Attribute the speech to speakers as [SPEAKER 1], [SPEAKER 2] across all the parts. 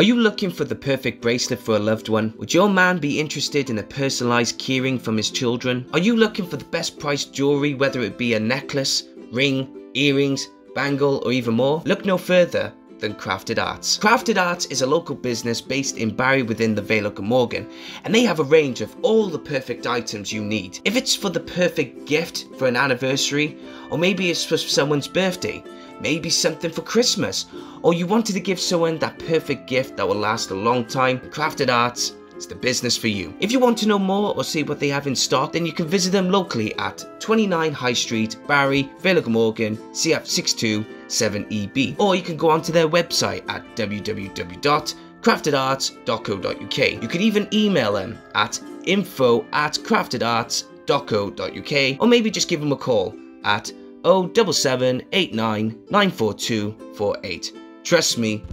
[SPEAKER 1] Are you looking for the perfect bracelet for a loved one? Would your man be interested in a personalized keyring from his children? Are you looking for the best priced jewelry, whether it be a necklace, ring, earrings, bangle, or even more? Look no further than Crafted Arts. Crafted Arts is a local business based in Barry within the Vale of Glamorgan, and they have a range of all the perfect items you need. If it's for the perfect gift for an anniversary, or maybe it's for someone's birthday, maybe something for Christmas, or you wanted to give someone that perfect gift that will last a long time, Crafted Arts is the business for you. If you want to know more or see what they have in stock, then you can visit them locally at 29 High Street, Barry, Vale of Glamorgan, CF627EB, or you can go onto their website at www.craftedarts.co.uk. You could even email them at info@craftedarts.co.uk, or maybe just give them a call at 07789 94248. Trust me,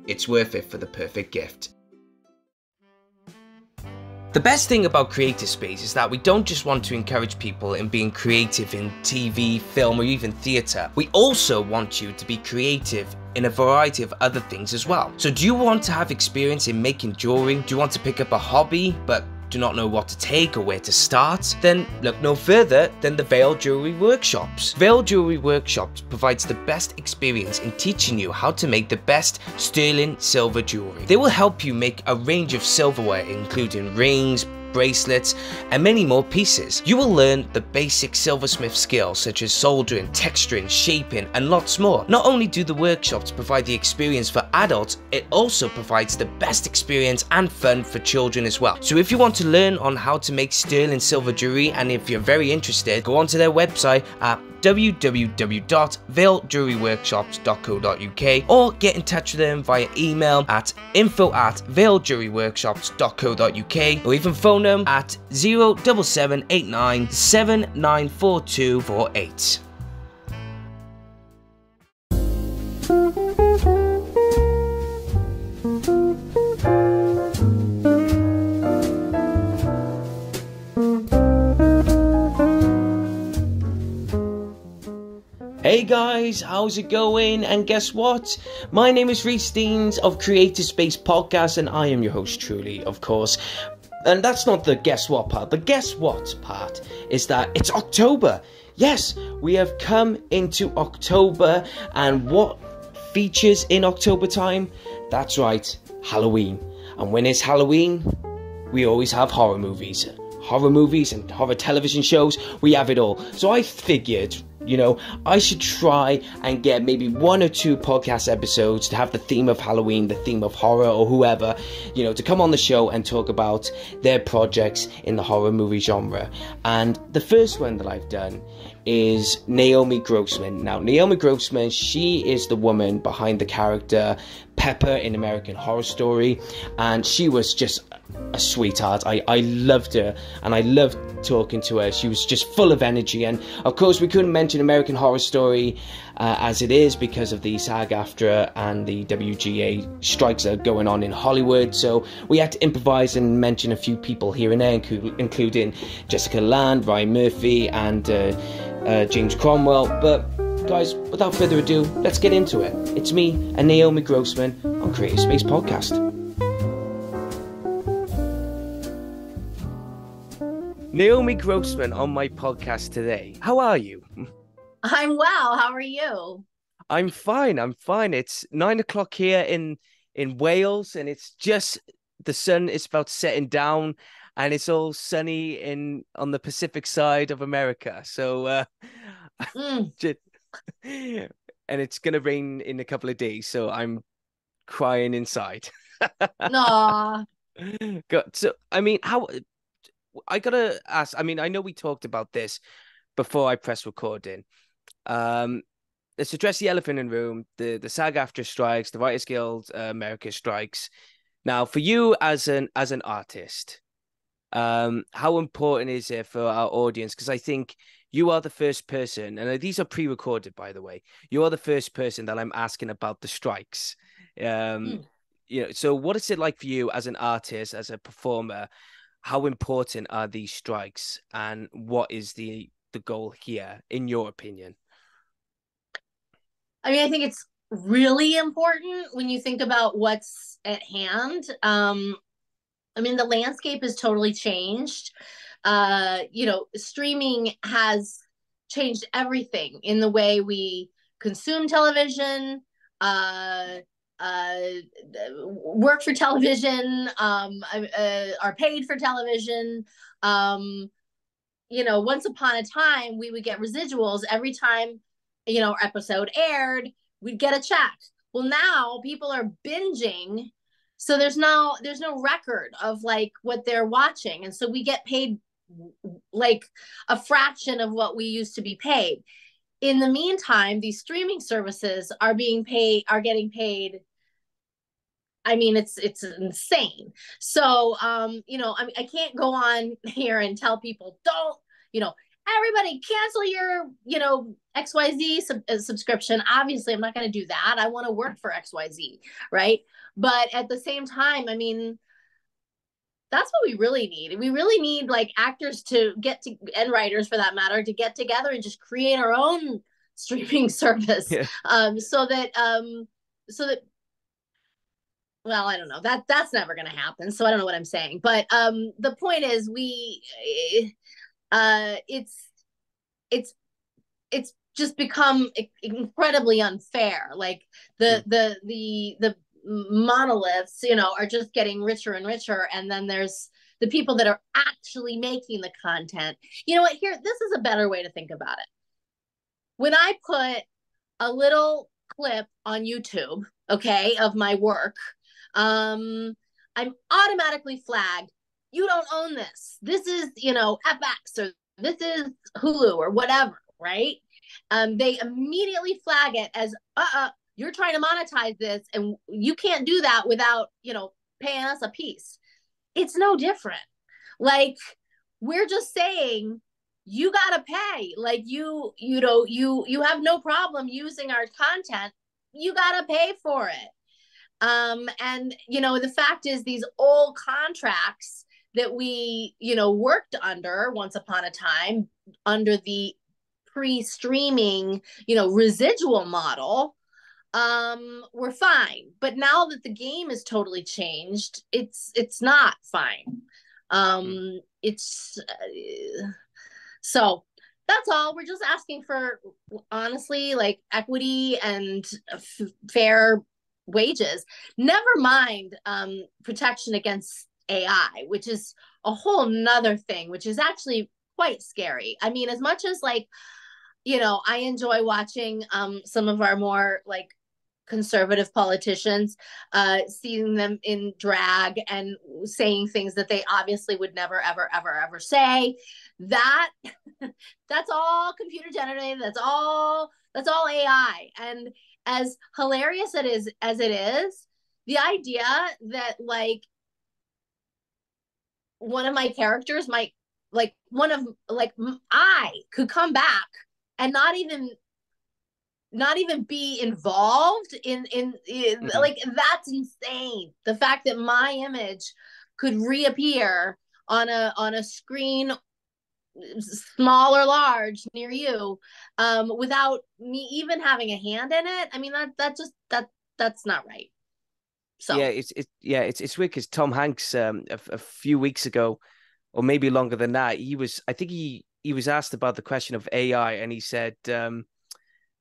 [SPEAKER 1] it's worth it for the perfect gift. The best thing about Creative Space is that we don't just want to encourage people in being creative in TV, film, or even theatre. We also want you to be creative in a variety of other things as well. So do you want to have experience in making jewelry? Do you want to pick up a hobby but do not know what to take or where to start? Then look no further than the Vale Jewelry Workshops. Vale Jewelry Workshops provides the best experience in teaching you how to make the best sterling silver jewelry. They will help you make a range of silverware, including rings, bracelets, and many more pieces. You will learn the basic silversmith skills such as soldering, texturing, shaping, and lots more. Not only do the workshops provide the experience for adults, it also provides the best experience and fun for children as well. So if you want to learn on how to make sterling silver jewelry, and if you're very interested, go onto their website at www.valegewelryworkshops.co.uk or get in touch with them via email at info@valegewelryworkshops.co.uk, or even phone them at 07789 794248. Hey guys, how's it going? And guess what? My name is Rhys of Creative Space Podcast, and I am your host truly, of course. And that's not the guess what part. The guess what part is that it's October. Yes, we have come into October, and what features in October time? That's right, Halloween. And when it's Halloween, we always have horror movies. Horror movies and horror television shows, we have it all. So I figured, you know, I should try and get maybe 1 or 2 podcast episodes to have the theme of Halloween, the theme of horror, or whoever, you know, to come on the show and talk about their projects in the horror movie genre. And the first one that I've done is Naomi Grossman. Now, Naomi Grossman, she is the woman behind the character Pepper in American Horror Story, and she was just a sweetheart. I loved her, and I loved talking to her. She was just full of energy, and of course we couldn't mention American Horror Story as it is because of the SAG-AFTRA and the WGA strikes that are going on in Hollywood, so we had to improvise and mention a few people here and there, including Jessica Lange, Ryan Murphy, and James Cromwell. But guys, without further ado, let's get into it. It's me and Naomi Grossman on Creative Space Podcast. Naomi Grossman on my podcast today. How are you?
[SPEAKER 2] I'm well. How are you?
[SPEAKER 1] I'm fine. It's 9 o'clock here in Wales, and it's just the sun is about setting down, and it's all sunny on the Pacific side of America. So, and it's gonna rain in a couple of days, so I'm crying inside.
[SPEAKER 2] Aww.
[SPEAKER 1] God, so I mean, how? I gotta ask. I mean, I know we talked about this before I press recording. Let's address the elephant in the room. The SAG-AFTRA strikes, the Writers Guild America strikes. Now, for you as an artist, how important is it for our audience? Because I think you are the first person, and these are pre-recorded, by the way. You are the first person that I'm asking about the strikes. You know, so what is it like for you as an artist, as a performer? How important are these strikes, and what is the goal here, in your opinion?
[SPEAKER 2] I mean, I think it's really important when you think about what's at hand. I mean, the landscape has totally changed. Streaming has changed everything in the way we consume television, uh, uh, work for television, are paid for television. Once upon a time, we would get residuals every time, our episode aired, we'd get a check. Well, now people are binging, so there's no record of like what they're watching, and so we get paid like a fraction of what we used to be paid. In the meantime, these streaming services are getting paid. I mean, it's insane. So, I can't go on here and tell people don't, everybody cancel your, XYZ subscription. Obviously, I'm not going to do that. I want to work for XYZ, right? But at the same time, I mean, that's what we really need. We really need like actors and writers for that matter to get together and just create our own streaming service,
[SPEAKER 1] Yeah.
[SPEAKER 2] so that well, I don't know, that's never going to happen, so I don't know what I'm saying, but the point is it's it's it's just become incredibly unfair. Like the monoliths, are just getting richer and richer, and then there's the people that are actually making the content. You know what, here, this is a better way to think about it. When I put a little clip on YouTube, okay, of my work, I'm automatically flagged. You don't own this. This is, FX, or this is Hulu or whatever, right? They immediately flag it as, you're trying to monetize this, and you can't do that without, paying us a piece. It's no different. Like, we're just saying, you gotta pay. Like, you have no problem using our content. You gotta pay for it. And the fact is, these old contracts that we, worked under once upon a time under the pre-streaming, residual model, were fine. But now that the game is totally changed, it's not fine. It's So that's all. We're just asking for, honestly, like equity and fair wages. Never mind protection against AI, which is a whole nother thing, which is actually quite scary. I mean, as much as like, I enjoy watching some of our more like conservative politicians, seeing them in drag and saying things that they obviously would never, ever, ever, ever say. That that's all computer generated. That's all AI. And as hilarious as it is, the idea that like one of my characters might, like one of like I could come back and not even be involved in like, that's insane. The fact that my image could reappear on a screen, small or large, near you, without me even having a hand in it. I mean, that's not right. So
[SPEAKER 1] It's weird because Tom Hanks, a few weeks ago, or maybe longer than that, I think he was asked about the question of AI, and he said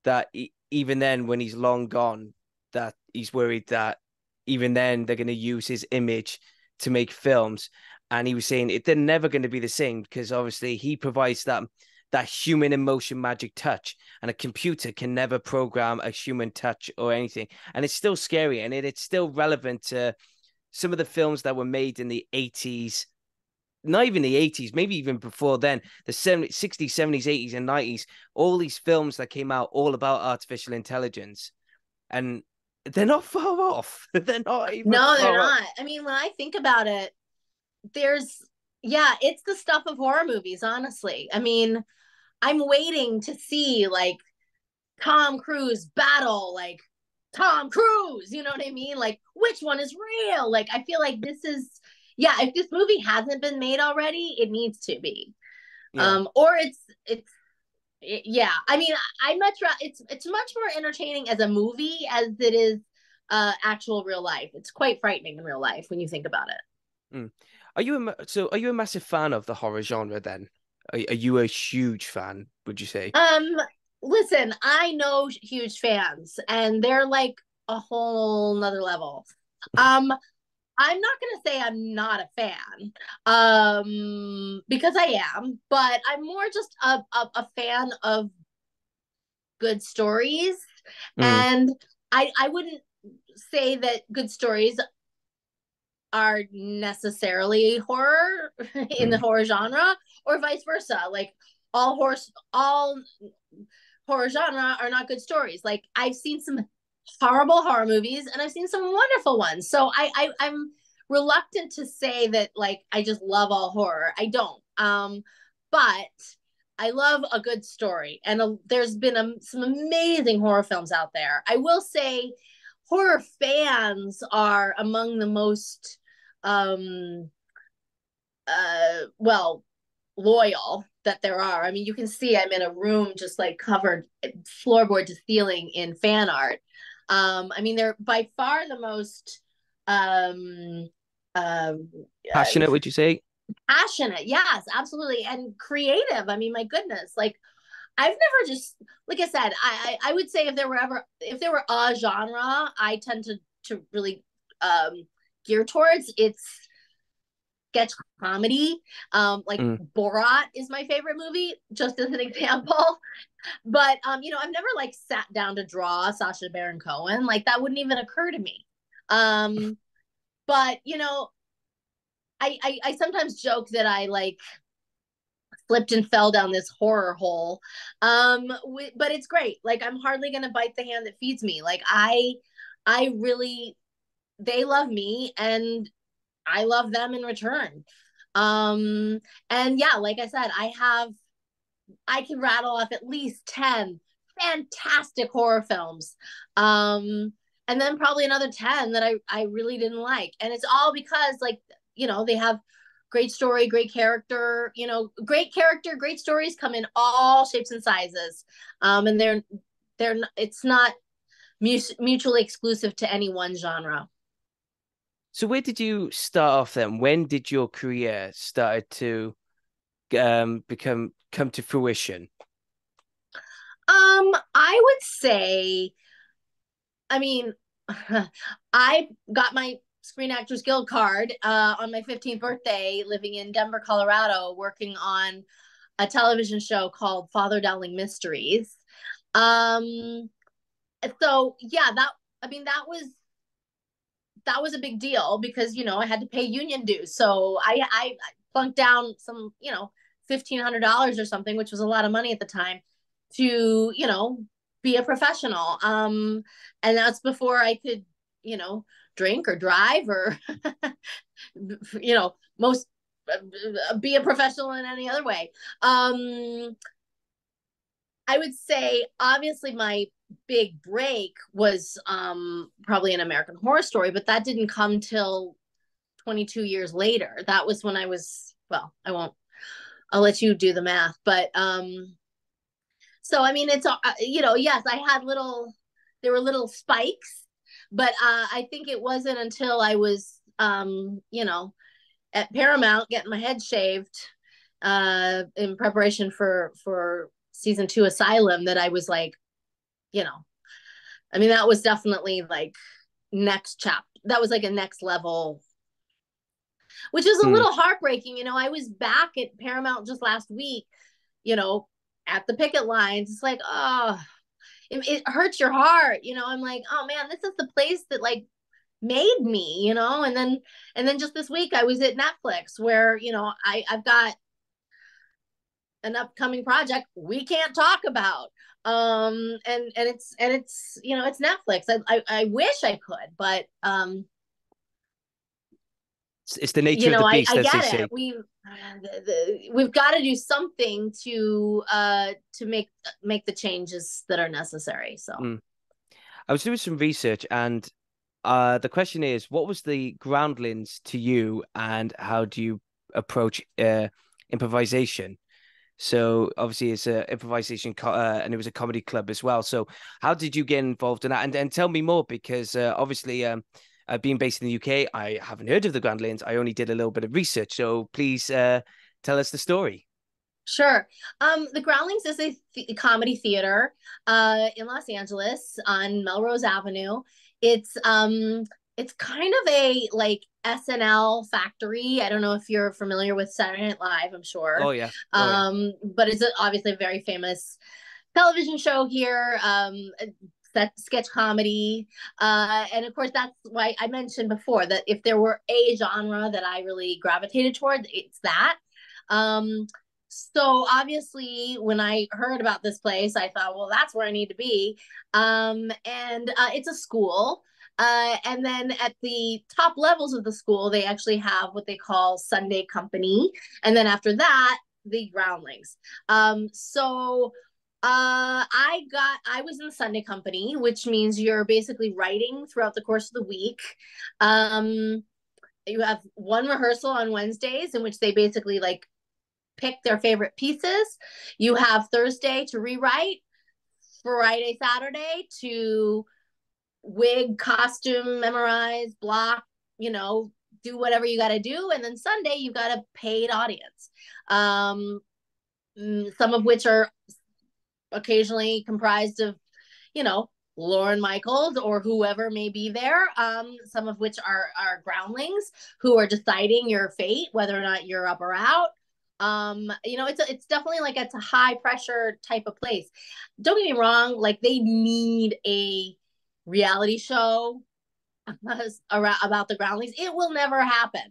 [SPEAKER 1] that even then, when he's long gone, that he's worried that even then they're going to use his image to make films. And he was saying they're never going to be the same because obviously he provides that human emotion magic touch, and a computer can never program a human touch or anything. And it's still scary, and it's still relevant to some of the films that were made in the 80s, not even the 80s, maybe even before then, the 70s, 60s, 70s, 80s, and 90s, all these films that came out all about artificial intelligence. And they're not far off. They're not even
[SPEAKER 2] no, they're
[SPEAKER 1] far off.
[SPEAKER 2] not. I mean, when I think about it, it's the stuff of horror movies, honestly. I mean, I'm waiting to see like Tom Cruise battle like Tom Cruise, you know what I mean? Like, which one is real? Like, I feel like if this movie hasn't been made already, it needs to be.
[SPEAKER 1] Yeah.
[SPEAKER 2] Or yeah. I mean, it's much more entertaining as a movie as it is actual real life. It's quite frightening in real life when you think about it.
[SPEAKER 1] Mm. Are you a massive fan of the horror genre then? Are you a huge fan, would you say?
[SPEAKER 2] Um, Listen, I know huge fans, and they're like a whole nother level. Um, I'm not gonna say I'm not a fan, because I am, but I'm more just a fan of good stories,
[SPEAKER 1] Mm,
[SPEAKER 2] and I wouldn't say that good stories are necessarily horror in the
[SPEAKER 1] mm,
[SPEAKER 2] horror genre, or vice versa. Like all horror genre are not good stories. Like I've seen some horrible horror movies and I've seen some wonderful ones. So I'm reluctant to say that like I just love all horror. I don't. But I love a good story, and there's been some amazing horror films out there. I will say, horror fans are among the most um well, loyal that there are. I mean, you can see I'm in a room just like covered floorboard to ceiling in fan art. I mean, they're by far the most um, uh,
[SPEAKER 1] passionate, would you say?
[SPEAKER 2] passionate. Yes, absolutely, and creative. I mean, my goodness, like I've never just like I said, I would say if there were a genre, I tend to really gear towards it's sketch comedy. Like
[SPEAKER 1] Mm.
[SPEAKER 2] Borat is my favorite movie, just as an example. But I've never like sat down to draw Sacha Baron Cohen. Like that wouldn't even occur to me. Um, but I sometimes joke that I like slipped and fell down this horror hole. But it's great. Like I'm hardly gonna bite the hand that feeds me. Like I really they love me and I love them in return. Um, and yeah, like I said, I can rattle off at least 10 fantastic horror films. And then probably another 10 that I really didn't like. And it's all because like, they have great story, great character, great character, great stories come in all shapes and sizes. And it's not mutually exclusive to any one genre.
[SPEAKER 1] So where did you start off then? When did your career started to become come to fruition?
[SPEAKER 2] I would say, I mean, I got my Screen Actors Guild card on my 15th birthday, living in Denver, Colorado, working on a television show called Father Dowling Mysteries. Um, so yeah, I mean, that was a big deal because I had to pay union dues. So I plunked down some $1,500 or something, which was a lot of money at the time, to be a professional. And that's before I could drink or drive or most be a professional in any other way. I would say obviously my big break was probably an American Horror Story, but that didn't come till 22 years later. That was when I was, well, I'll let you do the math, but so I mean it's yes, I had there were little spikes, but I think it wasn't until I was at Paramount getting my head shaved in preparation for season 2 Asylum that I was like, you know, I mean, that was definitely like next chapter. That was like a next level, which is a
[SPEAKER 1] Mm.
[SPEAKER 2] little heartbreaking. I was back at Paramount just last week, you know, at the picket lines. It's like, oh, it hurts your heart. I'm like, oh man, this is the place that like made me, and then just this week I was at Netflix where, I've got an upcoming project we can't talk about. And it's it's Netflix. I wish I could, but
[SPEAKER 1] It's the nature of the beast,
[SPEAKER 2] I
[SPEAKER 1] as they
[SPEAKER 2] get it.
[SPEAKER 1] say.
[SPEAKER 2] We've got to do something to make the changes that are necessary. So
[SPEAKER 1] Mm. I was doing some research, and the question is, what was the groundlings to you, and how do you approach improvisation? So obviously it's a improvisation and it was a comedy club as well. So how did you get involved in that? And tell me more because obviously being based in the UK, I haven't heard of the Groundlings. I only did a little bit of research. So please tell us the story.
[SPEAKER 2] Sure. The Groundlings is a comedy theater in Los Angeles on Melrose Avenue. It's it's kind of a like SNL factory. I don't know if you're familiar with Saturday Night Live, I'm
[SPEAKER 1] Oh
[SPEAKER 2] sure.
[SPEAKER 1] yeah. Oh yeah.
[SPEAKER 2] But it's obviously a very famous television show here. That sketch comedy. And of course, that's why I mentioned before that if there were a genre that I really gravitated towards, it's that. Um, so obviously, when I heard about this place, I thought, well, that's where I need to be. And it's a school. And then at the top levels of the school, they actually have what they call Sunday company. And then after that, the groundlings. So I was in the Sunday company, which means you're basically writing throughout the course of the week. Um, you have one rehearsal on Wednesdays in which they basically like pick their favorite pieces. You have Thursday to rewrite, Friday, Saturday to wig, costume, memorize, block, you know, do whatever you got to do. And then Sunday, you've got a paid audience, some of which are occasionally comprised of, you know, Lauren Michaels or whoever may be there. Some of which are groundlings who are deciding your fate, whether or not you're up or out. You know, it's definitely like it's a high pressure type of place. Don't get me wrong, like they need a reality show about the groundlings. It will never happen.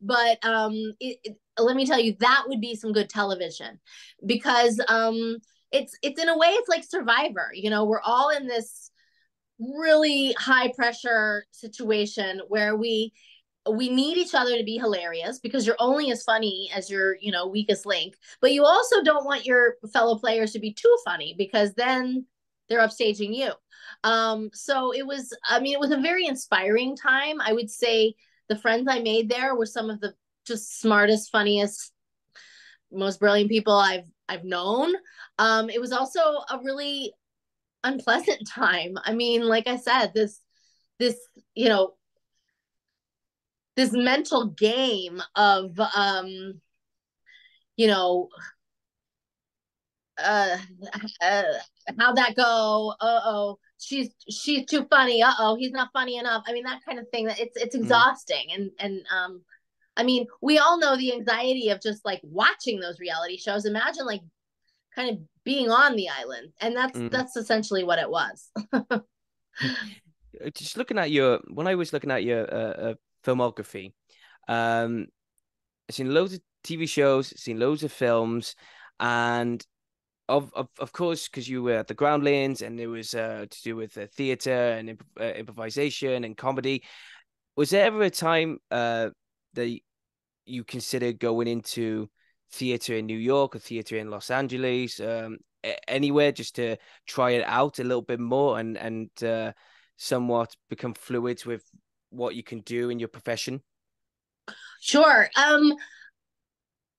[SPEAKER 2] But let me tell you, that would be some good television because it's in a way it's like Survivor. You know, we're all in this really high pressure situation where we need each other to be hilarious because you're only as funny as your, you know, weakest link, but you also don't want your fellow players to be too funny because then they're upstaging you. So it was, I mean, it was a very inspiring time. I would say the friends I made there were some of the just smartest, funniest, most brilliant people I've known. It was also a really unpleasant time. I mean, like I said, this you know this mental game of you know uh, uh how'd that go? Uh-oh, she's too funny. Uh-oh, he's not funny enough. I mean, that kind of thing. That it's
[SPEAKER 1] Mm,
[SPEAKER 2] exhausting. And I mean, we all know the anxiety of just like watching those reality shows. Imagine like kind of being on the island, and
[SPEAKER 1] mm.
[SPEAKER 2] that's essentially what it was.
[SPEAKER 1] Just looking at your when I was looking at your filmography, um, I've seen loads of TV shows, seen loads of films, and of course, because you were at the Groundlings, and it was to do with theater and improvisation and comedy. Was there ever a time that you considered going into theater in New York or theater in Los Angeles, anywhere, just to try it out a little bit more and somewhat become fluid with what you can do in your profession?
[SPEAKER 2] Sure.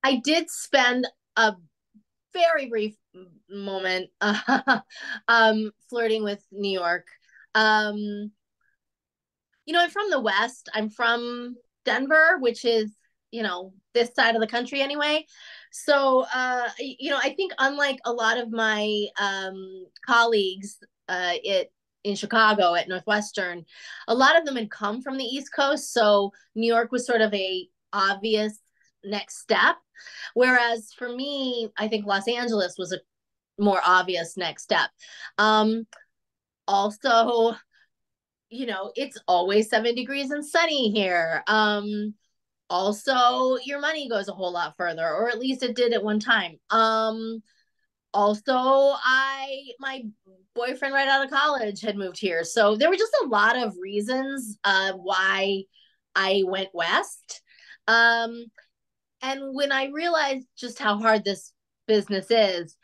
[SPEAKER 2] I did spend a very brief moment flirting with New York. Um, you know, I'm from the West. I'm from Denver, which is, you know, this side of the country anyway. So, you know, I think unlike a lot of my colleagues in Chicago at Northwestern, a lot of them had come from the East Coast. So New York was sort of a obvious next step. Whereas for me, I think Los Angeles was a more obvious next step. Um, Also, you know, it's always 7 degrees and sunny here. Also, your money goes a whole lot further, or at least it did at one time. Also, my boyfriend right out of college had moved here. So there were just a lot of reasons why I went west. Um, and when I realized just how hard this business is,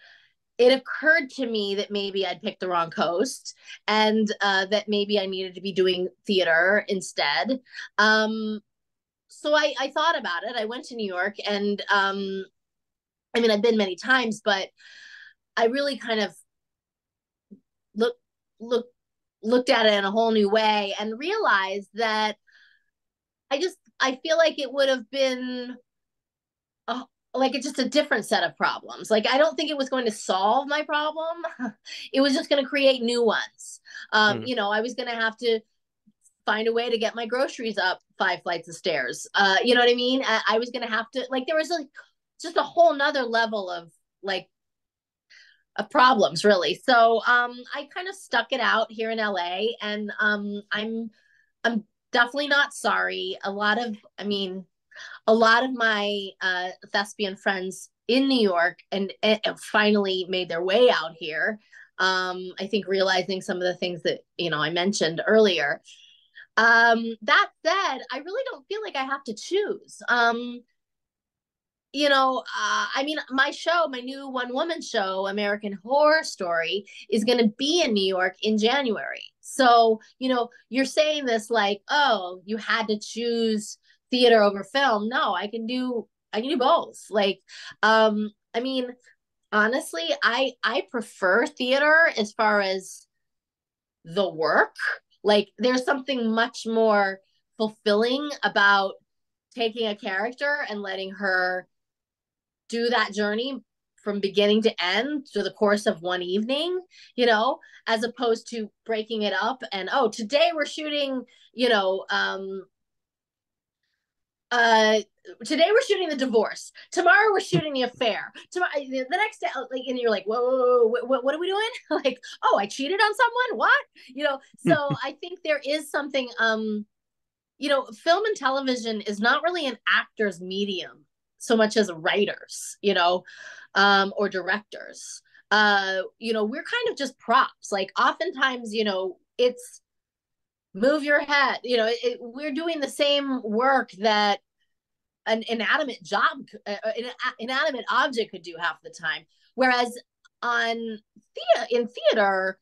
[SPEAKER 2] it occurred to me that maybe I'd picked the wrong coast and that maybe I needed to be doing theater instead. So I thought about it. I went to New York and I mean, I've been many times, but I really kind of look look looked at it in a whole new way and realized that I feel like it would have been a, like it's just a different set of problems. Like I don't think it was going to solve my problem. It was just going to create new ones.
[SPEAKER 1] Mm.
[SPEAKER 2] I was going to have to find a way to get my groceries up 5 flights of stairs. You know what I mean? I was going to have to like there was just a whole nother level like of problems really. So I kind of stuck it out here in LA, and I'm definitely not sorry. A lot of my thespian friends in New York and finally made their way out here. I think realizing some of the things that I mentioned earlier. That said, I really don't feel like I have to choose. I mean, my new one woman show, American Horror Story, is going to be in New York in January. So, you're saying this like, oh, you had to choose theater over film. No, I can do both. Like, I mean, honestly, I prefer theater as far as the work. Like, there's something much more fulfilling about taking a character and letting her do that journey from beginning to end through the course of one evening, as opposed to breaking it up and, oh, today we're shooting, you know, uh today we're shooting the divorce, tomorrow we're shooting the affair, tomorrow the next day, like, and you're like, whoa, what are we doing? Like, oh, I cheated on someone, what? So I think there is something, film and television is not really an actor's medium so much as writers, or directors. We're kind of just props. Like oftentimes, it's move your head. We're doing the same work that an inanimate inanimate object could do half the time. Whereas in theater,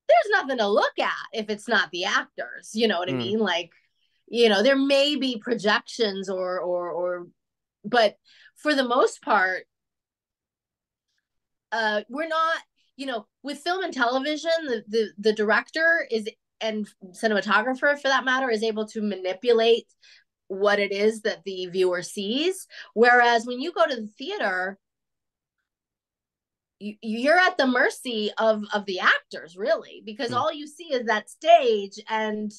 [SPEAKER 2] there's nothing to look at if it's not the actors. You know what I
[SPEAKER 1] Mm.
[SPEAKER 2] mean? Like, there may be projections or but for the most part, we're not, with film and television, the director is, and cinematographer for that matter, is able to manipulate what it is that the viewer sees. Whereas when you go to the theater, you're at the mercy of the actors, really, because
[SPEAKER 1] Mm.
[SPEAKER 2] all you see is that stage. And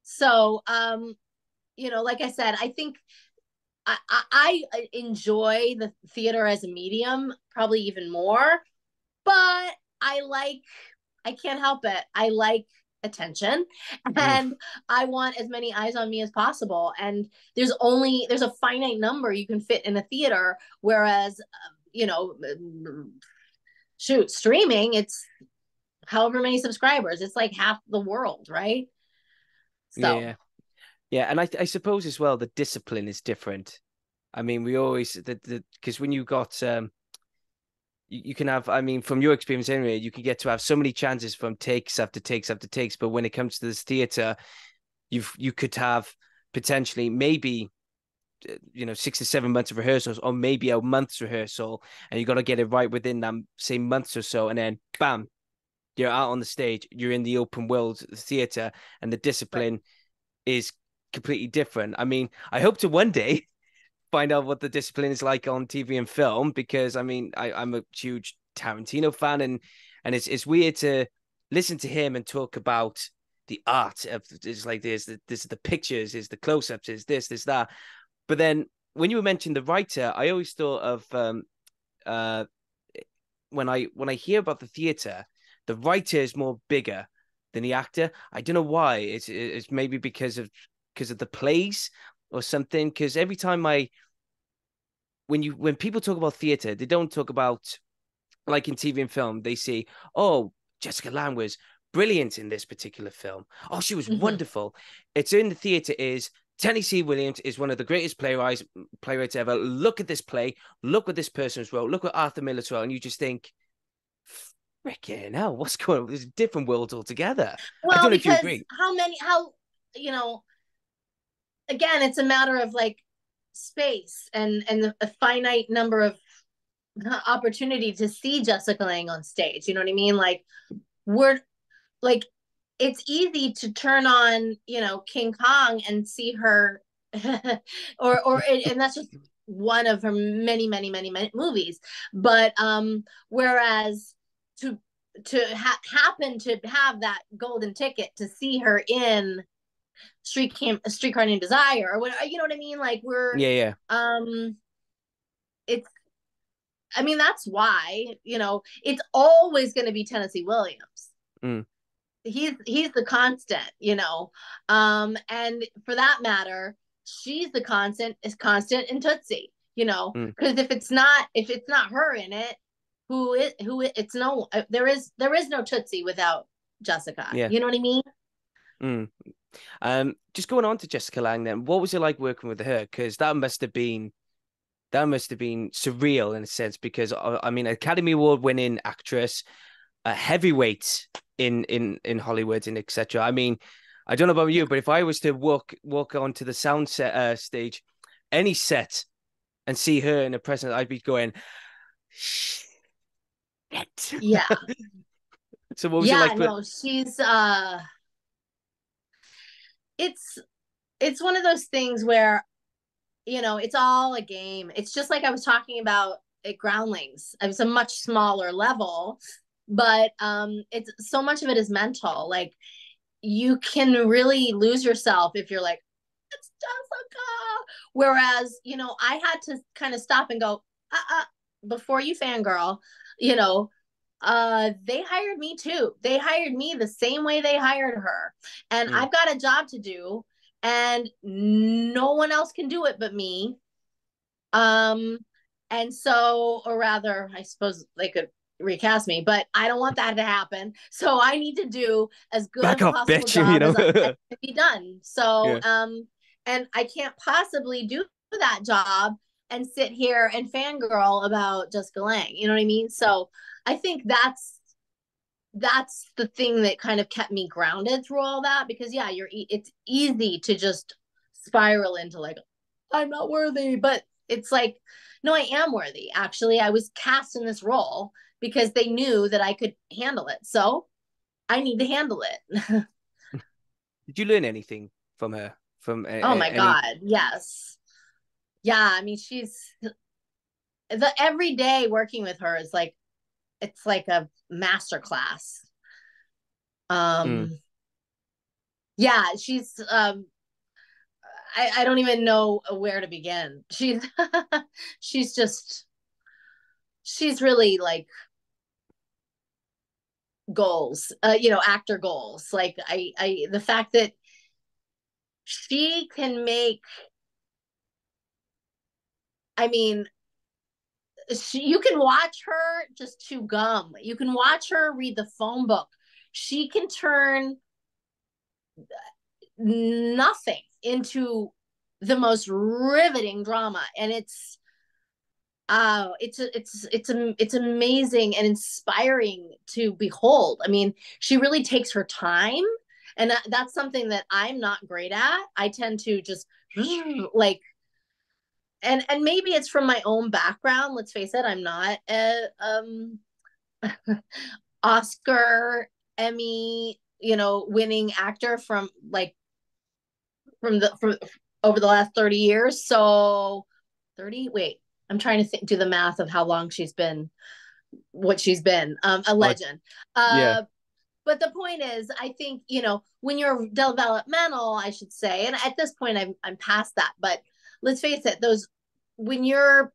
[SPEAKER 2] so, like I said, I think I enjoy the theater as a medium probably even more, but I can't help it. I like attention,
[SPEAKER 1] Mm.
[SPEAKER 2] and I want as many eyes on me as possible. And there's a finite number you can fit in a theater, whereas, shoot, streaming, it's however many subscribers. It's like half the world, right? So,
[SPEAKER 1] Yeah. Yeah, and I suppose as well the discipline is different. I mean, we always the because when you got you can have, I mean, from your experience anyway, you can get to have so many chances from takes after takes after takes. But when it comes to this theater, you could have potentially maybe 6 to 7 months of rehearsals, or maybe a month's rehearsal, and you got to get it right within that same months or so, and then bam, you're out on the stage, you're in the open world theater, and the
[SPEAKER 2] right.
[SPEAKER 1] discipline is completely different. I mean, I hope to one day find out what the discipline is like on TV and film, because I mean, I'm a huge Tarantino fan, and it's weird to listen to him and talk about the art of, it's like there's the pictures, is the close-ups, is this that. But then when you mentioned the writer, I always thought of uh when I hear about the theater, the writer is more bigger than the actor. I don't know why. It's maybe because of the plays or something. Because every time when people talk about theater, they don't talk about, like in TV and film. They say, "Oh, Jessica Lange was brilliant in this particular film. Oh, she was
[SPEAKER 2] Mm-hmm.
[SPEAKER 1] wonderful." It's in the theater is Tennessee Williams is one of the greatest playwrights ever. Look at this play. Look what this person's wrote. Look what Arthur Miller's wrote, and you just think, freaking hell, what's going on? There's different worlds altogether. I
[SPEAKER 2] Well,
[SPEAKER 1] don't know if you
[SPEAKER 2] because
[SPEAKER 1] agree.
[SPEAKER 2] how, again, it's a matter of like space and a finite number of opportunity to see Jessica Lange on stage. You know what I mean? Like we're like it's easy to turn on, King Kong and see her and that's just one of her many, many, many, many movies. But whereas to happen to have that golden ticket to see her in Streetcar Named Desire or whatever, you know what I mean? Like
[SPEAKER 1] Yeah.
[SPEAKER 2] it's I mean that's why, it's always going to be Tennessee Williams.
[SPEAKER 1] Mm.
[SPEAKER 2] He's the constant, and for that matter, she's the constant in Tootsie, because if it's not her in it, it's no, there is no Tootsie without Jessica.
[SPEAKER 1] Yeah.
[SPEAKER 2] You know what I mean?
[SPEAKER 1] Just going on to Jessica Lange then, what was it like working with her? Because that must have been surreal in a sense, because I mean, Academy Award winning actress, a heavyweight in Hollywood and etc. I mean, I don't know about you, but if I was to walk onto the sound stage, any set, and see her in the present, I'd be going, shit.
[SPEAKER 2] Yeah.
[SPEAKER 1] So what was it like?
[SPEAKER 2] No, she's it's one of those things where, it's all a game. It's just like I was talking about at Groundlings. It was a much smaller level, but it's so much of it is mental. Like you can really lose yourself if you're like, it's Jessica. Whereas, I had to kind of stop and go, before you fangirl, they hired me too. They hired me the same way they hired her. And I've got a job to do, and no one else can do it but me. And so, or rather, I suppose they could recast me, but I don't want that to happen. So I need to do as good
[SPEAKER 1] Back
[SPEAKER 2] of a
[SPEAKER 1] off,
[SPEAKER 2] possible
[SPEAKER 1] bitch,
[SPEAKER 2] job as can be done. So,
[SPEAKER 1] Yeah.
[SPEAKER 2] and I can't possibly do that job and sit here and fangirl about Jessica Lange. You know what I mean? So I think that's the thing that kind of kept me grounded through all that, because yeah, it's easy to just spiral into like, I'm not worthy, but it's like, no, I am worthy. Actually, I was cast in this role because they knew that I could handle it. So I need to handle it.
[SPEAKER 1] Did you learn anything from her? From
[SPEAKER 2] Oh my
[SPEAKER 1] any?
[SPEAKER 2] God. Yes. Yeah. I mean, the every day working with her is like, it's like a master class.
[SPEAKER 1] Mm.
[SPEAKER 2] Yeah, I don't even know where to begin. She's just she's really like goals, actor goals. Like the fact that she can make, I mean, you can watch her just chew gum. You can watch her read the phone book. She can turn nothing into the most riveting drama, and it's amazing and inspiring to behold. I mean, she really takes her time, and that's something that I'm not great at. I tend to just like, and maybe it's from my own background. Let's face it, I'm not a Oscar, Emmy, winning actor from like from over the last 30 years. So 30, wait, I'm trying to do the math of how long she's been, what she's been, a
[SPEAKER 1] Oh,
[SPEAKER 2] legend.
[SPEAKER 1] yeah.
[SPEAKER 2] But the point is, I think, when you're developmental, I should say, and at this point I'm past that, but let's face it, when you're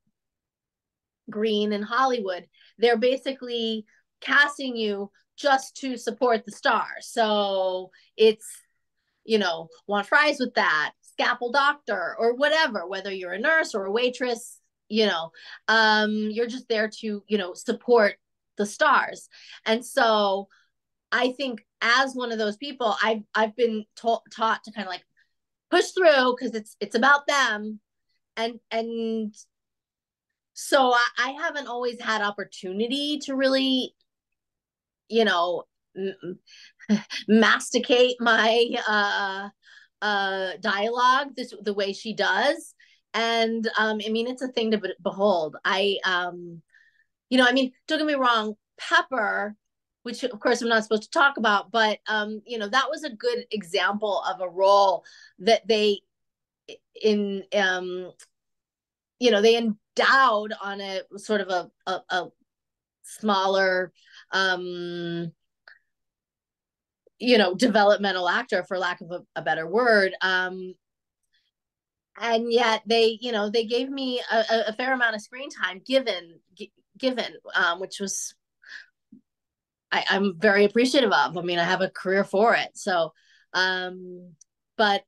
[SPEAKER 2] green in Hollywood, they're basically casting you just to support the star. So it's, want fries with that, scalpel doctor, or whatever, whether you're a nurse or a waitress, you're just there to, support the stars. And so I think as one of those people, I've been taught to kind of like push through because it's about them. And so I haven't always had opportunity to really, you know, masticate my dialogue the way she does. And I mean, it's a thing to behold. You know, I mean, don't get me wrong, Pepper, which of course I'm not supposed to talk about, but you know, that was a good example of a role that they in you know, they endowed on a sort of a smaller you know, developmental actor, for lack of a better word. And yet they, you know, they gave me a fair amount of screen time given, which was I'm very appreciative of. I mean, I have a career for it. So, but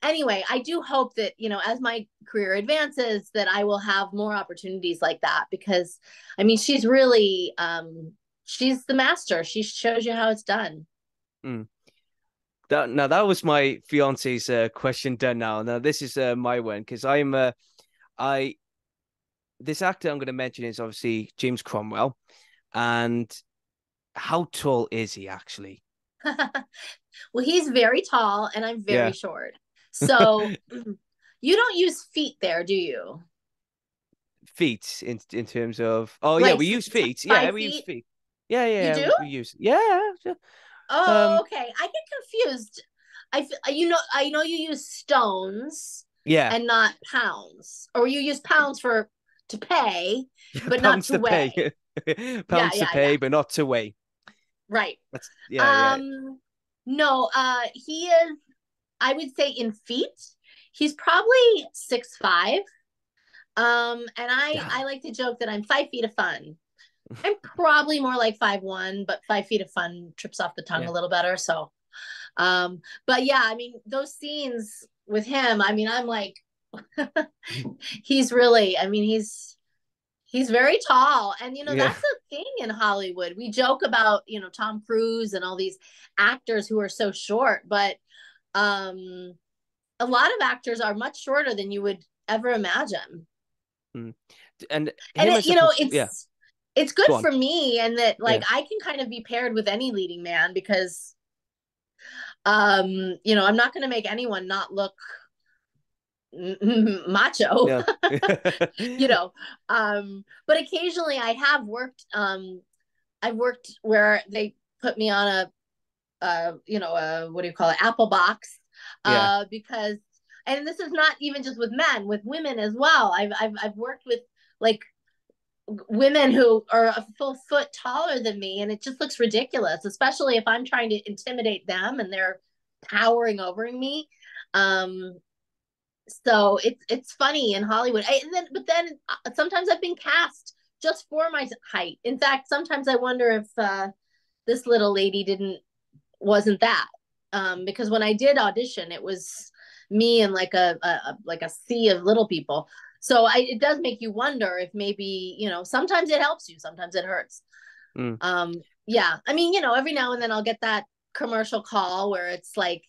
[SPEAKER 2] anyway, I do hope that, you know, as my career advances, that I will have more opportunities like that, because I mean, she's really, she's the master. She shows you how it's done.
[SPEAKER 1] Mm. That was my fiance's question done now. Now this is my one, because this actor I'm going to mention is obviously James Cromwell. And how tall is he actually?
[SPEAKER 2] Well, he's very tall and I'm very
[SPEAKER 1] Yeah.
[SPEAKER 2] short. So you don't use feet there, do you?
[SPEAKER 1] Feet in terms of, oh yeah,
[SPEAKER 2] Like
[SPEAKER 1] we use feet. Yeah,
[SPEAKER 2] five
[SPEAKER 1] we use
[SPEAKER 2] feet?
[SPEAKER 1] feet. Yeah,
[SPEAKER 2] You
[SPEAKER 1] yeah,
[SPEAKER 2] do?
[SPEAKER 1] we use, yeah.
[SPEAKER 2] Oh,
[SPEAKER 1] Um,
[SPEAKER 2] okay. I get confused. You know, I know you use stones
[SPEAKER 1] yeah,
[SPEAKER 2] and not pounds, or you use pounds for to pay, but not
[SPEAKER 1] pounds
[SPEAKER 2] to
[SPEAKER 1] to pay,
[SPEAKER 2] weigh. Yeah,
[SPEAKER 1] pounds to
[SPEAKER 2] yeah, yeah.
[SPEAKER 1] pay, but not to weigh.
[SPEAKER 2] Right.
[SPEAKER 1] That's yeah.
[SPEAKER 2] Um, no, he is, I would say in feet, he's probably 6'5". And I
[SPEAKER 1] Yeah.
[SPEAKER 2] like to joke that I'm 5 feet of fun. I'm probably more like 5'1", but 5 feet of fun trips off the tongue
[SPEAKER 1] Yeah.
[SPEAKER 2] a little better. So, but yeah, I mean, those scenes with him, I mean, I'm like, he's really, I mean, he's very tall. And, you know,
[SPEAKER 1] Yeah.
[SPEAKER 2] that's a thing in Hollywood. We joke about, you know, Tom Cruise and all these actors who are so short, but a lot of actors are much shorter than you would ever imagine.
[SPEAKER 1] Mm. And
[SPEAKER 2] And
[SPEAKER 1] him
[SPEAKER 2] it,
[SPEAKER 1] as a
[SPEAKER 2] you know,
[SPEAKER 1] yeah,
[SPEAKER 2] it's good
[SPEAKER 1] go on.
[SPEAKER 2] for me, and that like
[SPEAKER 1] Yeah.
[SPEAKER 2] I can kind of be paired with any leading man, because you know, I'm not going to make anyone not look macho.
[SPEAKER 1] Yeah.
[SPEAKER 2] You know, but occasionally I have worked, I've worked where they put me on you know, what do you call it, apple box,
[SPEAKER 1] Yeah.
[SPEAKER 2] because, and this is not even just with men, with women as well. I've worked with like women who are a full foot taller than me, and it just looks ridiculous, especially if I'm trying to intimidate them and they're towering over me. Um, so it's funny in Hollywood. But then sometimes I've been cast just for my height. In fact, sometimes I wonder if this little lady wasn't that, because when I did audition, it was me and like a sea of little people. So it does make you wonder if maybe, you know, sometimes it helps you, sometimes it hurts.
[SPEAKER 1] Mm.
[SPEAKER 2] Yeah, I mean, you know, every now and then I'll get that commercial call where it's like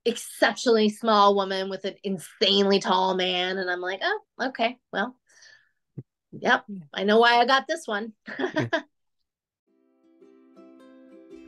[SPEAKER 2] exceptionally small woman with an insanely tall man, and I'm like, oh, okay, well, yep, I know why I got this one.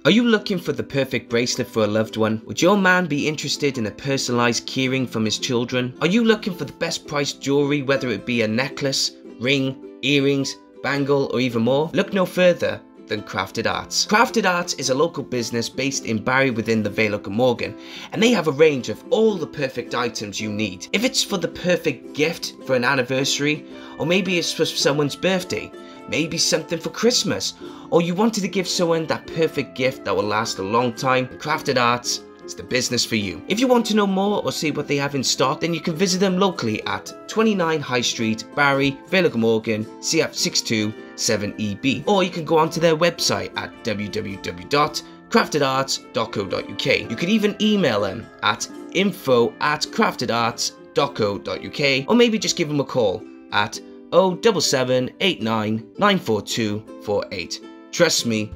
[SPEAKER 1] Are you looking for the perfect bracelet for a loved one? Would your man be interested in a personalised keyring from his children? Are you looking for the best priced jewellery, whether it be a necklace, ring, earrings, bangle or even more? Look no further than Crafted Arts. Crafted Arts is a local business based in Barry within the Vale of Glamorgan, and they have a range of all the perfect items you need. If it's for the perfect gift for an anniversary, or maybe it's for someone's birthday, maybe something for Christmas, or you wanted to give someone that perfect gift that will last a long time, Crafted Arts is the business for you. If you want to know more or see what they have in stock, then you can visit them locally at 29 High Street, Barry, Vale of Glamorgan, CF627EB, or you can go onto their website at www.craftedarts.co.uk. You could even email them at info@craftedarts.co.uk, or maybe just give them a call at 07789 94248. Trust me,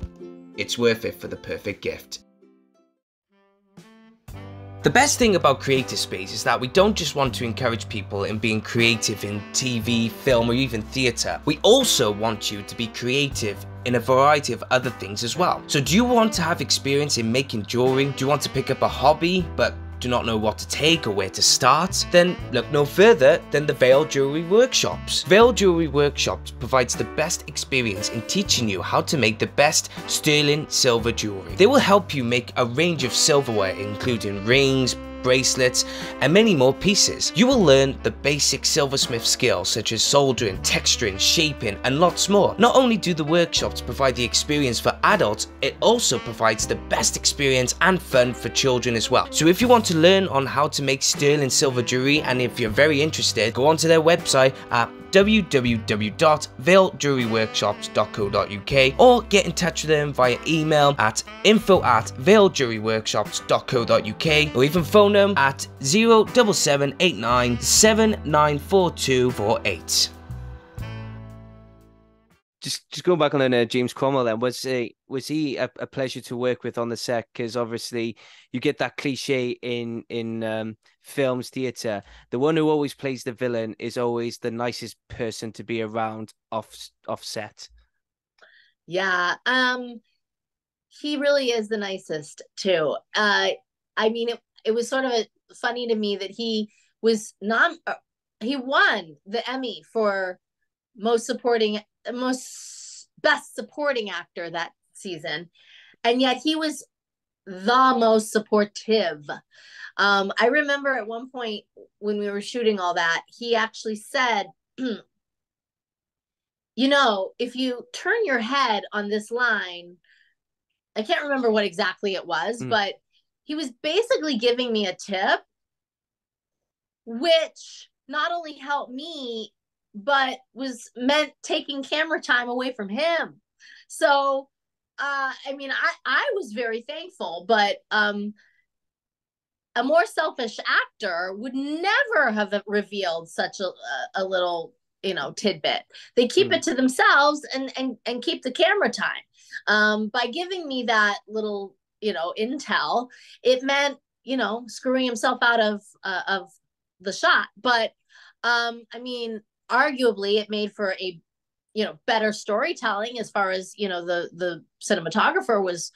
[SPEAKER 1] it's worth it for the perfect gift. The best thing about Creative Space is that we don't just want to encourage people in being creative in TV, film or even theatre. We also want you to be creative in a variety of other things as well. So do you want to have experience in making jewellery? Do you want to pick up a hobby but do not know what to take or where to start, then look no further than the Veil Jewelry Workshops. Veil Jewelry Workshops provides the best experience in teaching you how to make the best sterling silver jewelry. They will help you make a range of silverware, including rings, bracelets, and many more pieces. You will learn the basic silversmith skills such as soldering, texturing, shaping, and lots more. Not only do the workshops provide the experience for adults, it also provides the best experience and fun for children as well. So if you want to learn on how to make sterling silver jewelry, and if you're very interested, go onto their website at www.veiljewelryworkshops.co.uk or get in touch with them via email at info@veiljewelryworkshops.co.uk or even phone them at 07789 794248.
[SPEAKER 3] Just going back on James Cromwell, then was he a pleasure to work with on the set? Because obviously you get that cliche in films, theatre. The one who always plays the villain is always the nicest person to be around off set.
[SPEAKER 2] Yeah, he really is the nicest too. I mean, it was sort of funny to me that he won the Emmy for most best supporting actor that season, and yet he was the most supportive. I remember at one point when we were shooting all that, he actually said, you know, if you turn your head on this line, I can't remember what exactly it was, but he was basically giving me a tip, which not only helped me, but was meant taking camera time away from him. So, I mean, I was very thankful, but a more selfish actor would never have revealed such a little, you know, tidbit. They keep it to themselves and keep the camera time. By giving me that little, you know, intel, it meant, you know, screwing himself out of the shot. But I mean, arguably it made for a, you know, better storytelling as far as, you know, the cinematographer was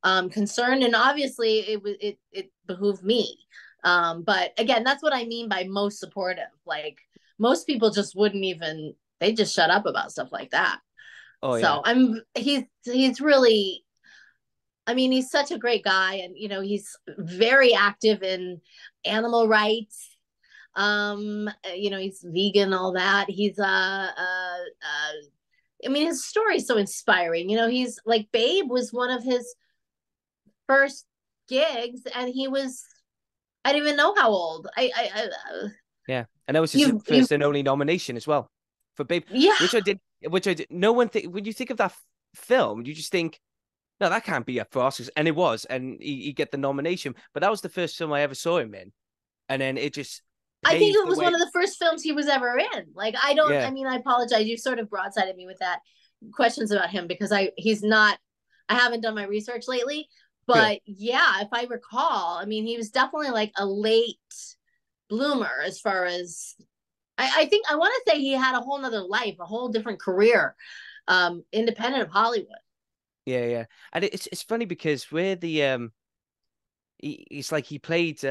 [SPEAKER 2] concerned, and obviously it behooved me. But again, that's what I mean by most supportive. Like, most people just wouldn't even, they just shut up about stuff like that.
[SPEAKER 3] Oh yeah.
[SPEAKER 2] So he's really, I mean, he's such a great guy, and you know, he's very active in animal rights. You know, he's vegan, all that. He's I mean, his story is so inspiring. You know, he's like, Babe was one of his first gigs, and he was, I don't even know how old.
[SPEAKER 3] Yeah, and that was his first and only nomination as well for Babe.
[SPEAKER 2] Yeah,
[SPEAKER 3] which I did. No one when you think of that film, you just think, no, that can't be up for Oscars, and it was, and he get the nomination. But that was the first film I ever saw him in, and then it just.
[SPEAKER 2] I think it was one of the first films he was ever in. Like, I mean, I apologize. You sort of broadsided me with that questions about him, because I haven't done my research lately, but yeah, if I recall, I mean, he was definitely like a late bloomer as far as, I think, I want to say he had a whole nother life, a whole different career, independent of Hollywood.
[SPEAKER 3] Yeah. And it's funny because we're the, it's like he played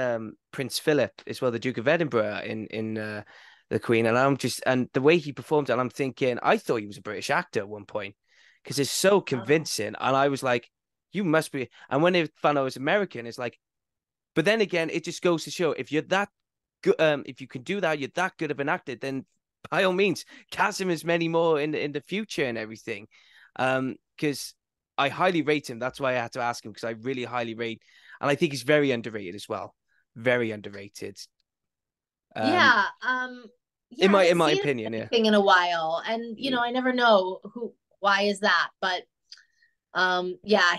[SPEAKER 3] Prince Philip as well, the Duke of Edinburgh in The Queen, and the way he performed, and I'm thinking, I thought he was a British actor at one point because it's so convincing, and I was like, you must be. And when they found out I was American, it's like, but then again, it just goes to show, if you're that good, if you can do that, you're that good of an actor, then by all means, cast him as many more in the future and everything, because I highly rate him. That's why I had to ask him, because I really highly rate. And I think he's very underrated as well. Very underrated.
[SPEAKER 2] Yeah.
[SPEAKER 3] In my opinion, yeah.
[SPEAKER 2] In a while, and you know, I never know why is that, but yeah,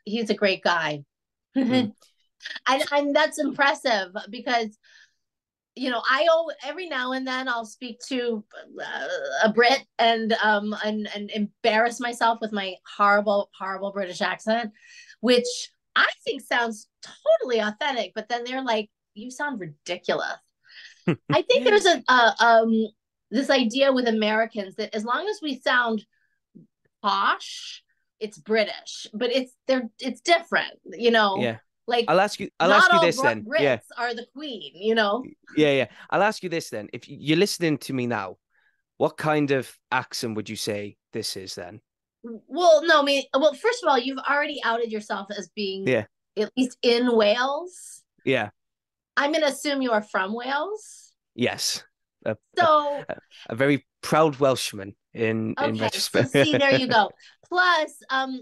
[SPEAKER 2] he's a great guy. And that's impressive, because you know, every now and then I'll speak to a Brit and embarrass myself with my horrible British accent, which I think sounds totally authentic, but then they're like, you sound ridiculous. I think there's this idea with Americans that as long as we sound posh, it's British, but it's different, you know.
[SPEAKER 3] Yeah.
[SPEAKER 2] Like,
[SPEAKER 3] I'll ask
[SPEAKER 2] not
[SPEAKER 3] you
[SPEAKER 2] all
[SPEAKER 3] this then. Yeah.
[SPEAKER 2] Brits are the queen, you know?
[SPEAKER 3] Yeah, yeah. I'll ask you this then. If you're listening to me now, what kind of accent would you say this is then?
[SPEAKER 2] Well, no, I mean, well, first of all, you've already outed yourself as being
[SPEAKER 3] Yeah.
[SPEAKER 2] at least in Wales.
[SPEAKER 3] Yeah.
[SPEAKER 2] I'm going to assume you are from Wales.
[SPEAKER 3] Yes. A, a,
[SPEAKER 2] So,
[SPEAKER 3] a very proud Welshman in
[SPEAKER 2] okay, so
[SPEAKER 3] retrospect.
[SPEAKER 2] see, there you go. Plus,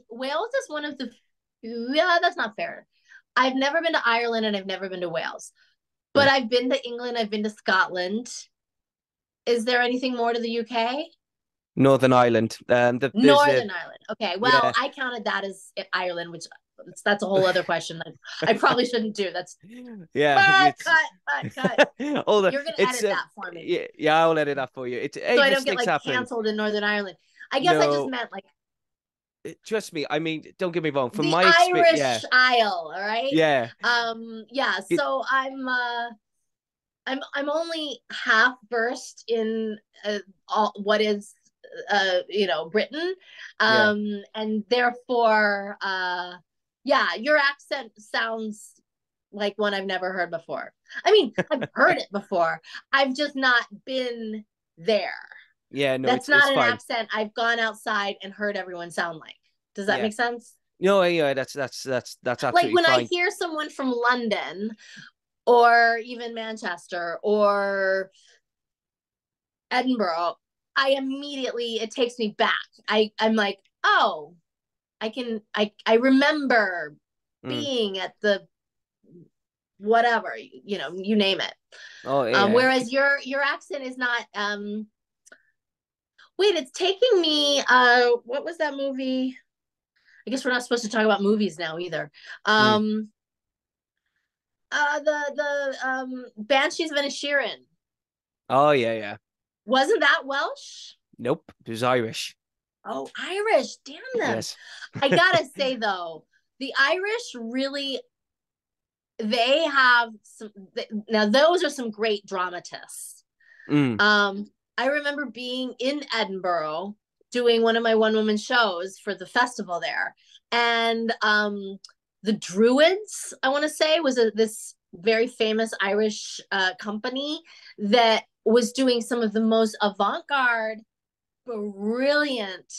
[SPEAKER 2] Wales is one of the, yeah, that's not fair. I've never been to Ireland and I've never been to Wales, but I've been to England, I've been to Scotland. Is there anything more to the UK?
[SPEAKER 3] Northern Ireland. There's a
[SPEAKER 2] Northern Ireland. Okay, well,
[SPEAKER 3] yeah,
[SPEAKER 2] I counted that as Ireland, which that's a whole other question that I probably shouldn't do. That's
[SPEAKER 3] yeah.
[SPEAKER 2] but
[SPEAKER 3] It's
[SPEAKER 2] cut.
[SPEAKER 3] all the
[SPEAKER 2] You're gonna
[SPEAKER 3] it's
[SPEAKER 2] edit that for me
[SPEAKER 3] yeah, yeah. I'll edit that for you. It's
[SPEAKER 2] so
[SPEAKER 3] hey,
[SPEAKER 2] I don't get
[SPEAKER 3] mistakes
[SPEAKER 2] like
[SPEAKER 3] happen.
[SPEAKER 2] canceled in Northern Ireland. I guess I just
[SPEAKER 3] No,
[SPEAKER 2] meant like
[SPEAKER 3] trust me. I mean, don't get me wrong. From
[SPEAKER 2] the
[SPEAKER 3] my experience, yeah,
[SPEAKER 2] Irish Isle. All right.
[SPEAKER 3] yeah.
[SPEAKER 2] Yeah.
[SPEAKER 3] It,
[SPEAKER 2] So I'm only half versed in what is Britain,
[SPEAKER 3] yeah.
[SPEAKER 2] and therefore yeah, your accent sounds like one I've never heard before. I mean, I've heard it before. I've just not been there.
[SPEAKER 3] Yeah, no,
[SPEAKER 2] That's
[SPEAKER 3] it's
[SPEAKER 2] not an
[SPEAKER 3] fine.
[SPEAKER 2] accent I've gone outside and heard everyone sound like. Does that
[SPEAKER 3] Yeah.
[SPEAKER 2] make sense?
[SPEAKER 3] No, yeah, that's
[SPEAKER 2] Like
[SPEAKER 3] absolutely
[SPEAKER 2] when I
[SPEAKER 3] fine.
[SPEAKER 2] hear someone from London or even Manchester or Edinburgh, I immediately it takes me back. I'm like, oh, I remember
[SPEAKER 3] Mm.
[SPEAKER 2] being at the whatever, you name it.
[SPEAKER 3] Oh yeah.
[SPEAKER 2] Whereas your accent is not wait, it's taking me what was that movie? I guess we're not supposed to talk about movies now either.
[SPEAKER 3] Mm.
[SPEAKER 2] Um the Banshees of Inisherin.
[SPEAKER 3] Oh yeah, yeah.
[SPEAKER 2] Wasn't that Welsh?
[SPEAKER 3] Nope, it was Irish.
[SPEAKER 2] Oh, Irish. Damn them.
[SPEAKER 3] Yes.
[SPEAKER 2] I gotta say though, the Irish really they have some now those are some great dramatists.
[SPEAKER 3] Mm.
[SPEAKER 2] I remember being in Edinburgh doing one of my one woman shows for the festival there. And the Druids, I want to say, was this very famous Irish company that was doing some of the most avant garde, brilliant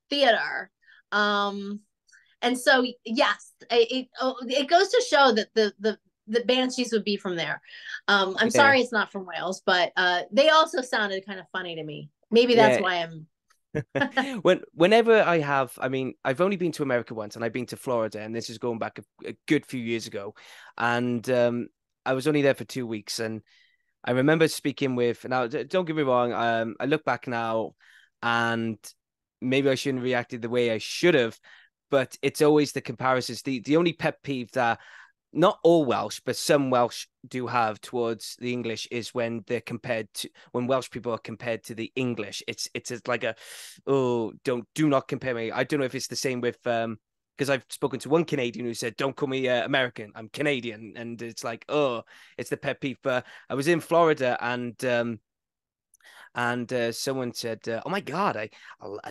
[SPEAKER 2] theater. And so, yes, it goes to show that the Banshees would be from there. I'm
[SPEAKER 3] Yeah.
[SPEAKER 2] sorry it's not from Wales, but they also sounded kind of funny to me. Maybe that's
[SPEAKER 3] Yeah.
[SPEAKER 2] why I'm.
[SPEAKER 3] Whenever I have, I mean, I've only been to America once, and I've been to Florida, and this is going back a good few years ago, and I was only there for 2 weeks, and I remember speaking with. Now, don't get me wrong, I look back now, and maybe I shouldn't have reacted the way I should have, but it's always the comparisons. The only pet peeve that not all Welsh, but some Welsh do have towards the English is when they're compared to when Welsh people are compared to the English. It's like a oh do not compare me. I don't know if it's the same with because I've spoken to one Canadian who said don't call me American. I'm Canadian, and it's like oh it's the pet peeve. But I was in Florida and someone said, "Oh my God, I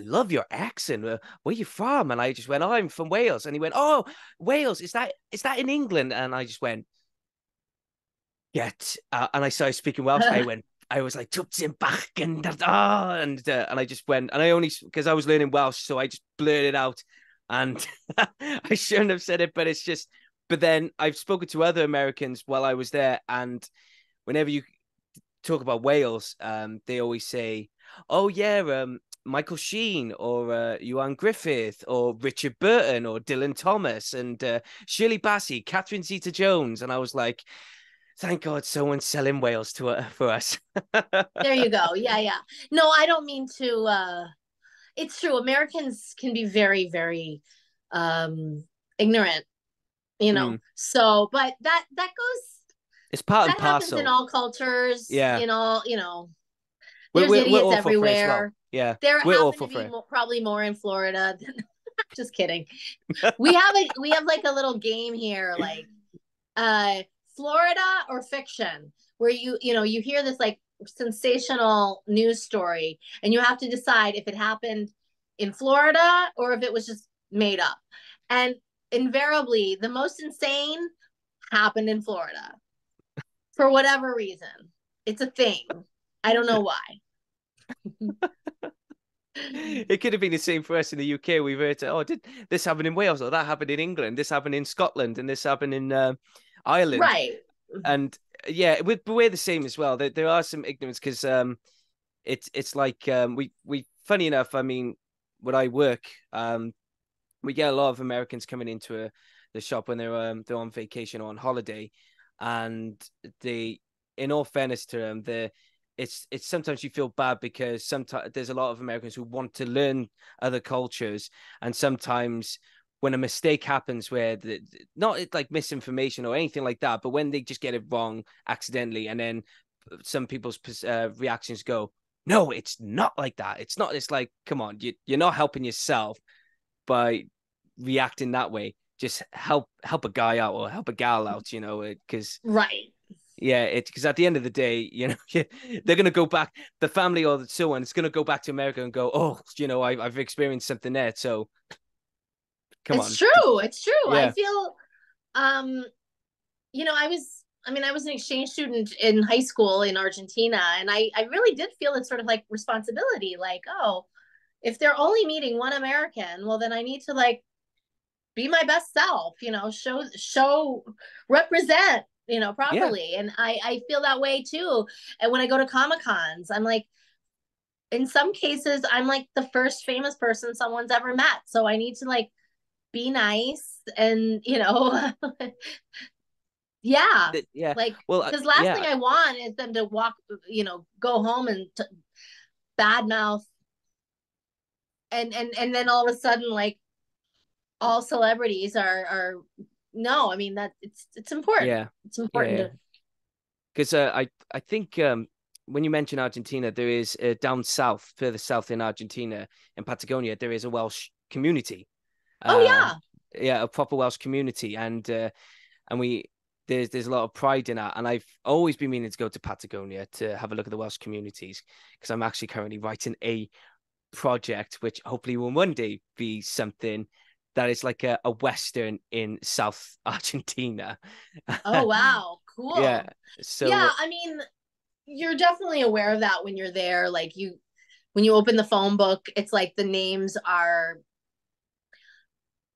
[SPEAKER 3] love your accent. Where are you from?" And I just went, "Oh, I'm from Wales." And he went, "Oh, Wales, is that in England?" And I just went, "Get." And I started speaking Welsh. I was like, "Tuts back and I just went, and I only because I was learning Welsh, so I just blurted out, and I shouldn't have said it, but it's just. But then I've spoken to other Americans while I was there, and whenever you talk about Wales, they always say, "Oh yeah, Michael Sheen or Ewan Griffith or Richard Burton or Dylan Thomas and Shirley Bassey, Catherine Zeta-Jones," and I was like, "Thank God someone's selling Wales to for us."
[SPEAKER 2] There you go. Yeah, yeah. No, I don't mean to. It's true. Americans can be very, very ignorant,
[SPEAKER 3] Mm.
[SPEAKER 2] So, but that goes
[SPEAKER 3] It's part and
[SPEAKER 2] that happens in
[SPEAKER 3] parcel.
[SPEAKER 2] all cultures,
[SPEAKER 3] Yeah,
[SPEAKER 2] in all,
[SPEAKER 3] we're,
[SPEAKER 2] there's
[SPEAKER 3] we're we're
[SPEAKER 2] idiots
[SPEAKER 3] awful for it as well.
[SPEAKER 2] everywhere.
[SPEAKER 3] Yeah,
[SPEAKER 2] There
[SPEAKER 3] we're
[SPEAKER 2] happen to
[SPEAKER 3] awful for
[SPEAKER 2] be
[SPEAKER 3] it.
[SPEAKER 2] probably more in Florida than just kidding. We have like a little game here, like uh Florida or fiction, where you hear this like sensational news story and you have to decide if it happened in Florida or if it was just made up. And invariably the most insane happened in Florida for whatever reason. It's a thing. I don't know why.
[SPEAKER 3] It could have been the same for us in the UK. We've heard, oh, did this happen in Wales, or that happened in England, this happened in Scotland, and this happened in Ireland.
[SPEAKER 2] Right.
[SPEAKER 3] And yeah, we're the same as well. There are some ignorance because it's like we funny enough. I mean, when I work, we get a lot of Americans coming into the shop when they're on vacation or on holiday, and they, in all fairness to them, it's sometimes you feel bad because sometimes there's a lot of Americans who want to learn other cultures, and sometimes when a mistake happens where not like misinformation or anything like that, but when they just get it wrong accidentally, and then some people's reactions go, no, it's not like that. It's not. It's like, come on, you're not helping yourself by reacting that way. Just help a guy out or help a gal out, you know, because
[SPEAKER 2] right.
[SPEAKER 3] Yeah, it's because at the end of the day, you know, they're gonna go back, the family or so on. It's gonna go back to America and go, oh, you know, I've experienced something there. So come on,
[SPEAKER 2] It's true. It's true. I
[SPEAKER 3] yeah,
[SPEAKER 2] feel, um, I was an exchange student in high school in Argentina, and I really did feel it's sort of like responsibility, like, oh, if they're only meeting one American, well, then I need to like be my best self, show, represent,
[SPEAKER 3] yeah,
[SPEAKER 2] properly. And I feel that way too. And when I go to Comic Cons, I'm like, in some cases, I'm like the first famous person someone's ever met. So I need to like be nice and, yeah,
[SPEAKER 3] yeah.
[SPEAKER 2] like,
[SPEAKER 3] Well,
[SPEAKER 2] because last thing
[SPEAKER 3] yeah,
[SPEAKER 2] I want is them to walk, go home and badmouth and then all of a sudden, like, all celebrities are no, I mean that it's important.
[SPEAKER 3] yeah,
[SPEAKER 2] It's important
[SPEAKER 3] yeah.
[SPEAKER 2] to.
[SPEAKER 3] Because I think when you mention Argentina, there is down south, further south in Argentina, in Patagonia, there is a Welsh community.
[SPEAKER 2] Oh
[SPEAKER 3] Uh,
[SPEAKER 2] yeah.
[SPEAKER 3] yeah, a proper Welsh community, and there's a lot of pride in that. And I've always been meaning to go to Patagonia to have a look at the Welsh communities because I'm actually currently writing a project which hopefully will one day be something that is like a Western in South Argentina.
[SPEAKER 2] Oh wow,
[SPEAKER 3] Yeah.
[SPEAKER 2] cool. Yeah,
[SPEAKER 3] So
[SPEAKER 2] I mean, you're definitely aware of that when you're there. Like when you open the phone book, it's like the names are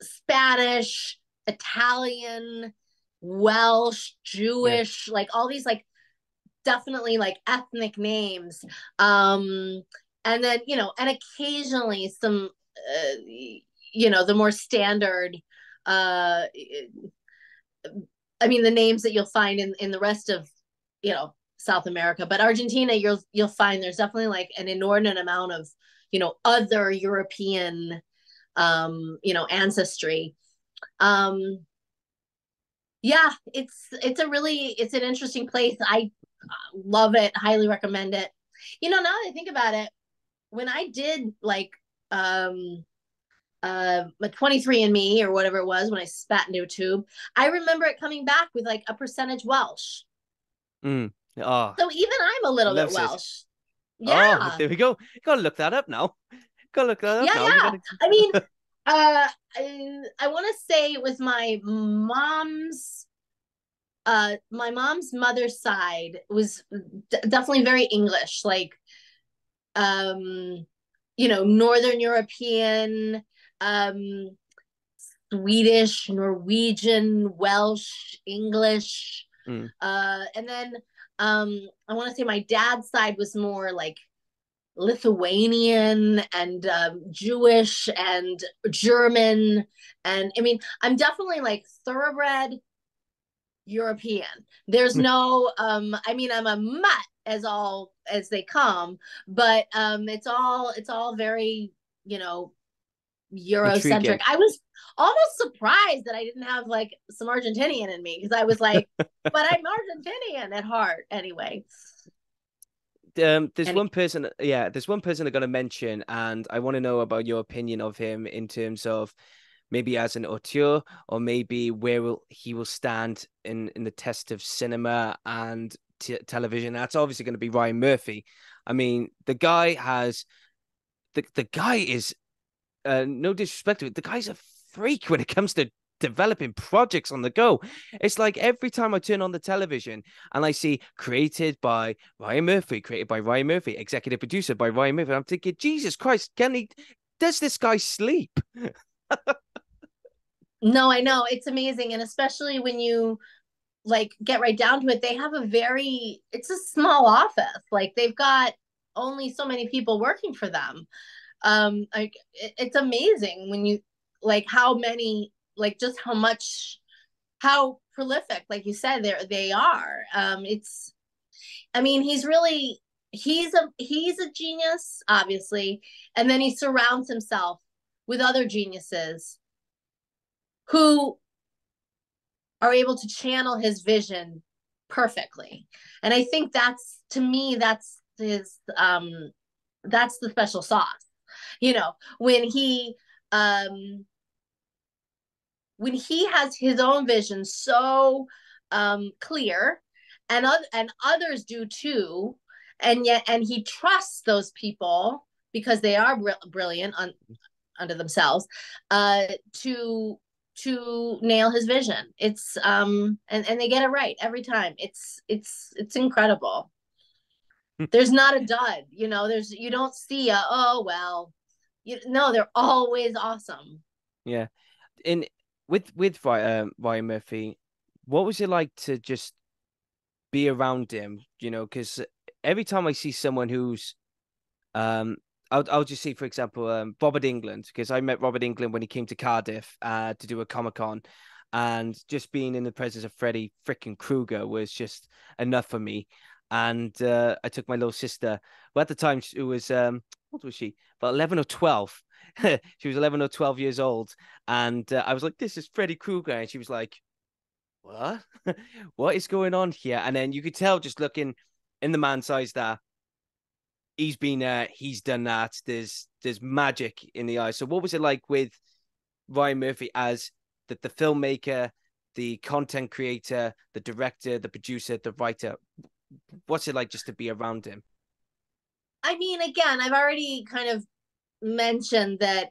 [SPEAKER 2] Spanish, Italian, Welsh,
[SPEAKER 3] yeah,
[SPEAKER 2] Jewish, like all these like definitely like ethnic names. Um, and then, and occasionally some, the more standard, uh, I mean, the names that you'll find in the rest of, South America, but Argentina, you'll find there's definitely like an inordinate amount of, other European, ancestry. Um, yeah, it's an interesting place. I love it, highly recommend it. Now that I think about it, when I did like a 23andMe or whatever it was when I spat into a tube, I remember it coming back with like a percentage Welsh.
[SPEAKER 3] mm. Oh,
[SPEAKER 2] So even I'm a little bit
[SPEAKER 3] loves it.
[SPEAKER 2] Welsh.
[SPEAKER 3] Oh,
[SPEAKER 2] Yeah.
[SPEAKER 3] there we go. Gotta look that up now. Gotta look that up
[SPEAKER 2] Yeah,
[SPEAKER 3] now. You
[SPEAKER 2] yeah.
[SPEAKER 3] gotta.
[SPEAKER 2] I mean, I want to say it was my mom's mother's side was definitely very English, like Northern European, um, Swedish, Norwegian, Welsh, English.
[SPEAKER 3] Mm.
[SPEAKER 2] And then I want to say my dad's side was more like Lithuanian and Jewish and German. And I mean, I'm definitely like thoroughbred European. There's no I mean, I'm a mutt as all as they come, but it's all very, Eurocentric.
[SPEAKER 3] Intriguing.
[SPEAKER 2] I was almost surprised that I didn't have like some Argentinian in me because I was like, but I'm Argentinian at heart anyway.
[SPEAKER 3] There's
[SPEAKER 2] Any
[SPEAKER 3] one person, yeah, there's one person I'm gonna mention, and I want to know about your opinion of him in terms of maybe as an auteur, or maybe he will stand in the test of cinema and television. That's obviously going to be Ryan Murphy. I mean, the guy is no disrespect to it, the guy's a freak when it comes to developing projects on the go. It's like every time I turn on the television and I see created by Ryan Murphy, executive producer by Ryan Murphy, I'm thinking, Jesus Christ, does this guy sleep?
[SPEAKER 2] No, I know. It's amazing. And especially when you like get right down to it, they have it's a small office. Like they've got only so many people working for them. Like it's amazing when you like how many, like just how prolific, like you said, they are. I mean, he's a genius, obviously, and then he surrounds himself with other geniuses who are able to channel his vision perfectly. And I think to me, that's the special sauce. You know, um when he has his own vision so clear, and others do too, and he trusts those people because they are brilliant unto themselves, to nail his vision. It's and they get it right every time. It's incredible. There's not a dud, you don't see oh well, no, they're always awesome.
[SPEAKER 3] Yeah. In with Ryan Murphy, what was it like to just be around him? Because every time I see someone who's I'll just see, for example, Robert England, because I met Robert England when he came to Cardiff to do a Comic-Con, and just being in the presence of Freddy freaking Krueger was just enough for me. And I took my little sister, well, at the time she was what was she? About 11 or 12. She was 11 or 12 years old, and I was like, "This is Freddy Krueger," and she was like, "What? What is going on here?" And then you could tell, just looking in the man's eyes, that he's been there, he's done that. There's magic in the eyes. So what was it like with Ryan Murphy as the filmmaker, the content creator, the director, the producer, the writer? What's it like just to be around him?
[SPEAKER 2] I mean, again, I've already kind of mentioned that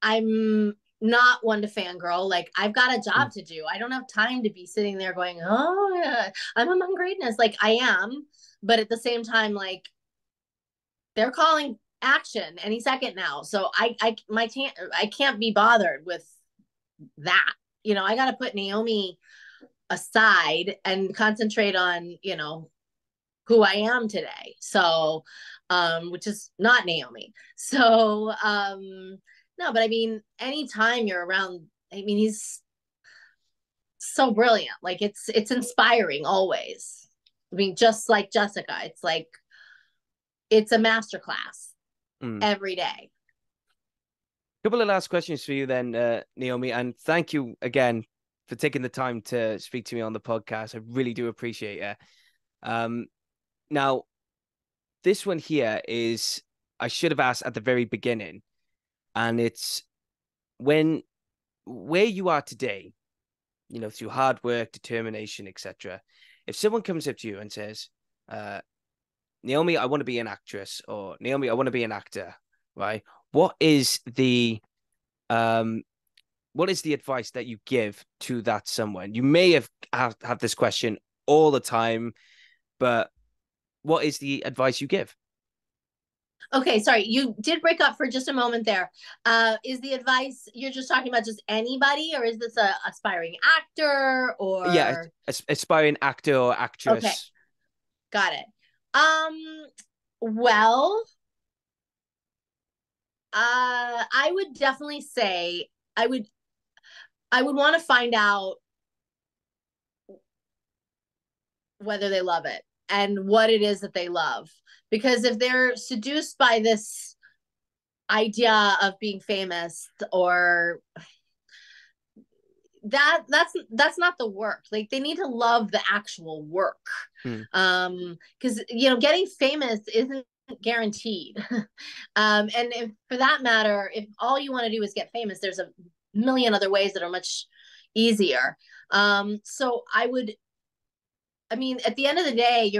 [SPEAKER 2] I'm not one to fangirl. Like I've got a job to do. I don't have time to be sitting there going, "Oh yeah, I'm among greatness." Like I am, but at the same time, like they're calling action any second now. So I can't be bothered with that. I got to put Naomi aside and concentrate on, who I am today. So, which is not Naomi. So, no, but I mean, anytime you're around, I mean, he's so brilliant. Like it's inspiring always. I mean, just like Jessica, it's a masterclass
[SPEAKER 3] Mm.
[SPEAKER 2] every day.
[SPEAKER 3] Couple of last questions for you then, Naomi, and thank you again for taking the time to speak to me on the podcast. I really do appreciate it. Now, this one here is, I should have asked at the very beginning, and it's where you are today, through hard work, determination, etc. If someone comes up to you and says, Naomi, I want to be an actress, or Naomi, I want to be an actor, right? What is the advice that you give to that someone? You may have this question all the time, but what is the advice you give?
[SPEAKER 2] Okay, sorry, you did break up for just a moment there. Is the advice you're just talking about just anybody, or is this a aspiring actor
[SPEAKER 3] Yeah,
[SPEAKER 2] or
[SPEAKER 3] aspiring actor or
[SPEAKER 2] okay,
[SPEAKER 3] actress.
[SPEAKER 2] got it. Well, I would definitely say I would want to find out whether they love it and what it is that they love. Because if they're seduced by this idea of being famous, or that's not the work. Like they need to love the actual work.
[SPEAKER 3] Hmm.
[SPEAKER 2] Because getting famous isn't guaranteed. And if, for that matter, if all you want to do is get famous, there's a million other ways that are much easier. So I mean, at the end of the day,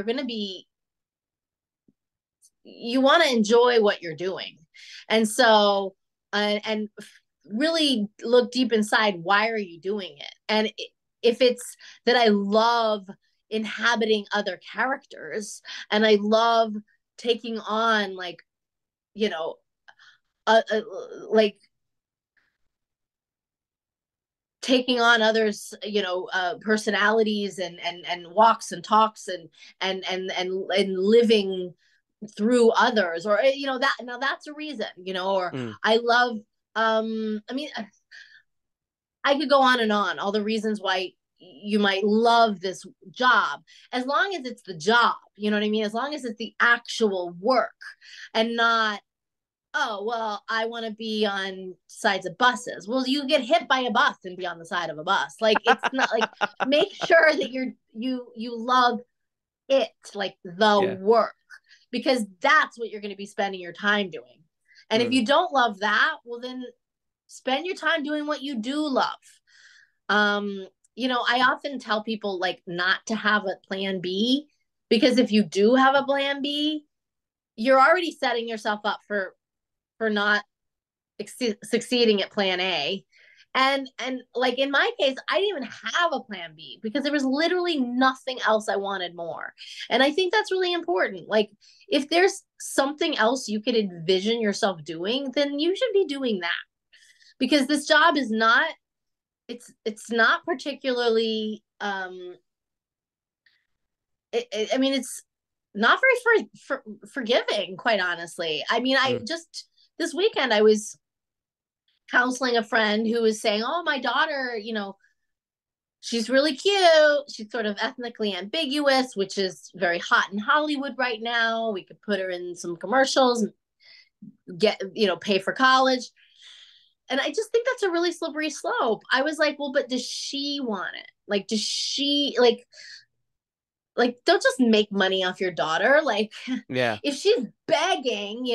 [SPEAKER 2] you want to enjoy what you're doing. And so, and really look deep inside, why are you doing it? And if it's that I love inhabiting other characters and I love taking on like, you know, like taking on others, personalities and walks and talks and living through others, or that, now that's a reason, or I love, I mean, I could go on and on, all the reasons why you might love this job, as long as it's the job, you know what I mean? As long as it's the actual work and not, oh, well, I want to be on sides of buses. Well, you get hit by a bus and be on the side of a bus. Like, it's not like, make sure that you love it, like the work, because that's what you're going to be spending your time doing. And if you don't love that, well, then spend your time doing what you do love. I often tell people like not to have a plan B, because if you do have a plan B, you're already setting yourself up for not succeeding at plan A. And like in my case, I didn't even have a plan B because there was literally nothing else I wanted more. And I think that's really important. Like, if there's something else you could envision yourself doing, then you should be doing that, because this job is not, it's not particularly I mean, it's not very forgiving, quite honestly. I mean, I just this weekend I was counseling a friend who was saying, oh, my daughter, she's really cute. She's sort of ethnically ambiguous, which is very hot in Hollywood right now. We could put her in some commercials, get, pay for college. And I just think that's a really slippery slope. I was like, well, but does she want it? Like, does she like, don't just make money off your daughter. Like, if she's begging,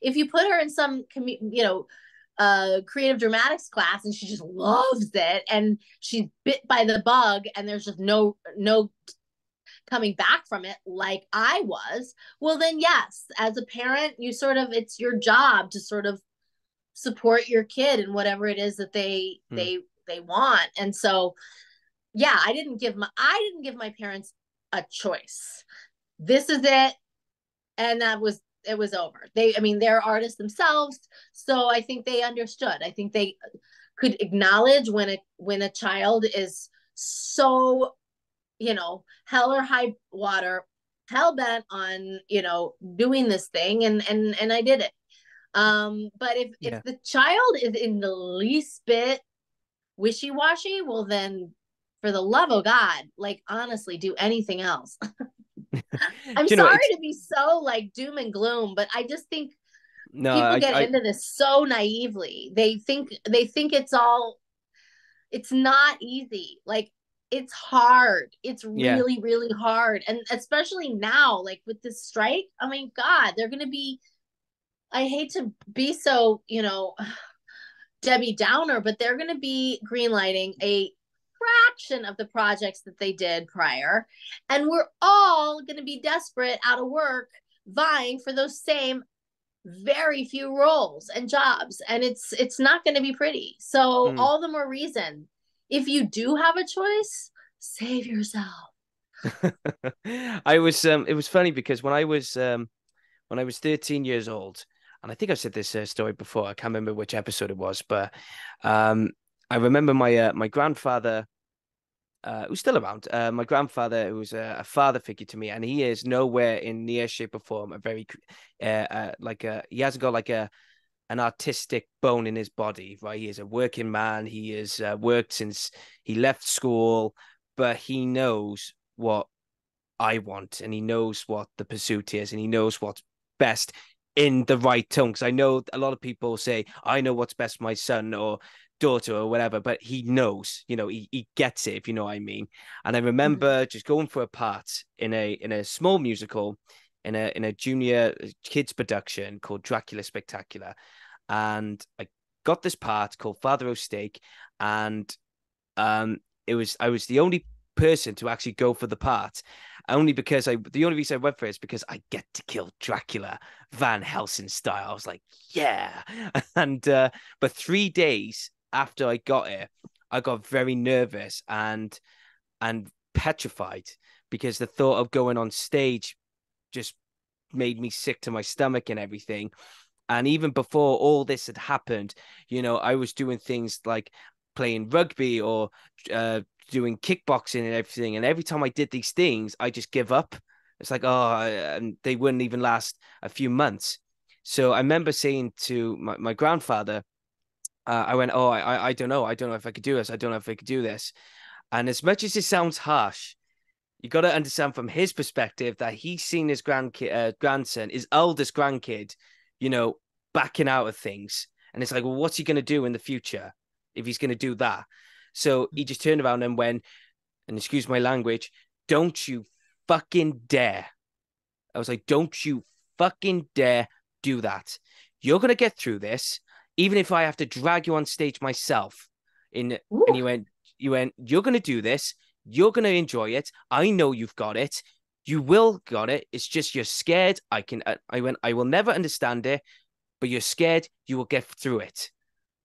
[SPEAKER 2] if you put her in some, creative dramatics class and she just loves it and she's bit by the bug and there's just no coming back from it, like I was, well, then yes, as a parent, it's your job to sort of support your kid in whatever it is that they want. And so, yeah, I didn't give my parents a choice. This is it. And it was over. They're artists themselves. So I think they understood. I think they could acknowledge when a child is so, hell or high water, hell bent on, doing this thing. And I did it. But if the child is in the least bit wishy-washy, well, then for the love of God, like, honestly, do anything else. I'm sorry to be so like doom and gloom, but I just think people get into this so naively. They think it's not easy. Like, it's hard. It's really, really hard. And especially now, like with this strike, I mean, God, they're going to be, I hate to be so, Debbie Downer, but they're going to be greenlighting a fraction of the projects that they did prior. And we're all going to be desperate, out of work, vying for those same very few roles and jobs. And it's not going to be pretty. So all the more reason, if you do have a choice, save yourself.
[SPEAKER 3] It was funny because when I was 13 years old, and I think I've said this story before, I can't remember which episode it was, but I remember my grandfather, who's still around, my grandfather, who was a father figure to me, and he is nowhere in near shape or form a very he hasn't got like an artistic bone in his body, right? He is a working man. He has worked since he left school, but he knows what I want, and he knows what the pursuit is, and he knows what's best in the right tone. Because I know a lot of people say, I know what's best for my son or daughter or whatever, but he knows, he gets it, if you know what I mean. And I remember just going for a part in a small musical in a junior kids production called Dracula Spectacular. And I got this part called Father O'Stake, and I was the only person to actually go for the part. Only because the only reason I went for it is because I get to kill Dracula Van Helsing style. I was like, yeah. And but 3 days after I got it, I got very nervous and petrified, because the thought of going on stage just made me sick to my stomach and everything. And even before all this had happened, I was doing things like playing rugby or doing kickboxing and everything. And every time I did these things, I just give up. It's like, oh, and they wouldn't even last a few months. So I remember saying to my grandfather, I went, oh, I don't know. I don't know if I could do this. I don't know if I could do this. And as much as it sounds harsh, you got to understand from his perspective that he's seen his grandson, his oldest grandkid, backing out of things. And it's like, well, what's he going to do in the future if he's going to do that? So he just turned around and went, and excuse my language, don't you fucking dare. I was like, don't you fucking dare do that. You're going to get through this, even if I have to drag you on stage myself. And you went, you're going to do this. You're going to enjoy it. I know you've got it. You will got it. It's just you're scared. I went, I will never understand it, but you're scared. You will get through it.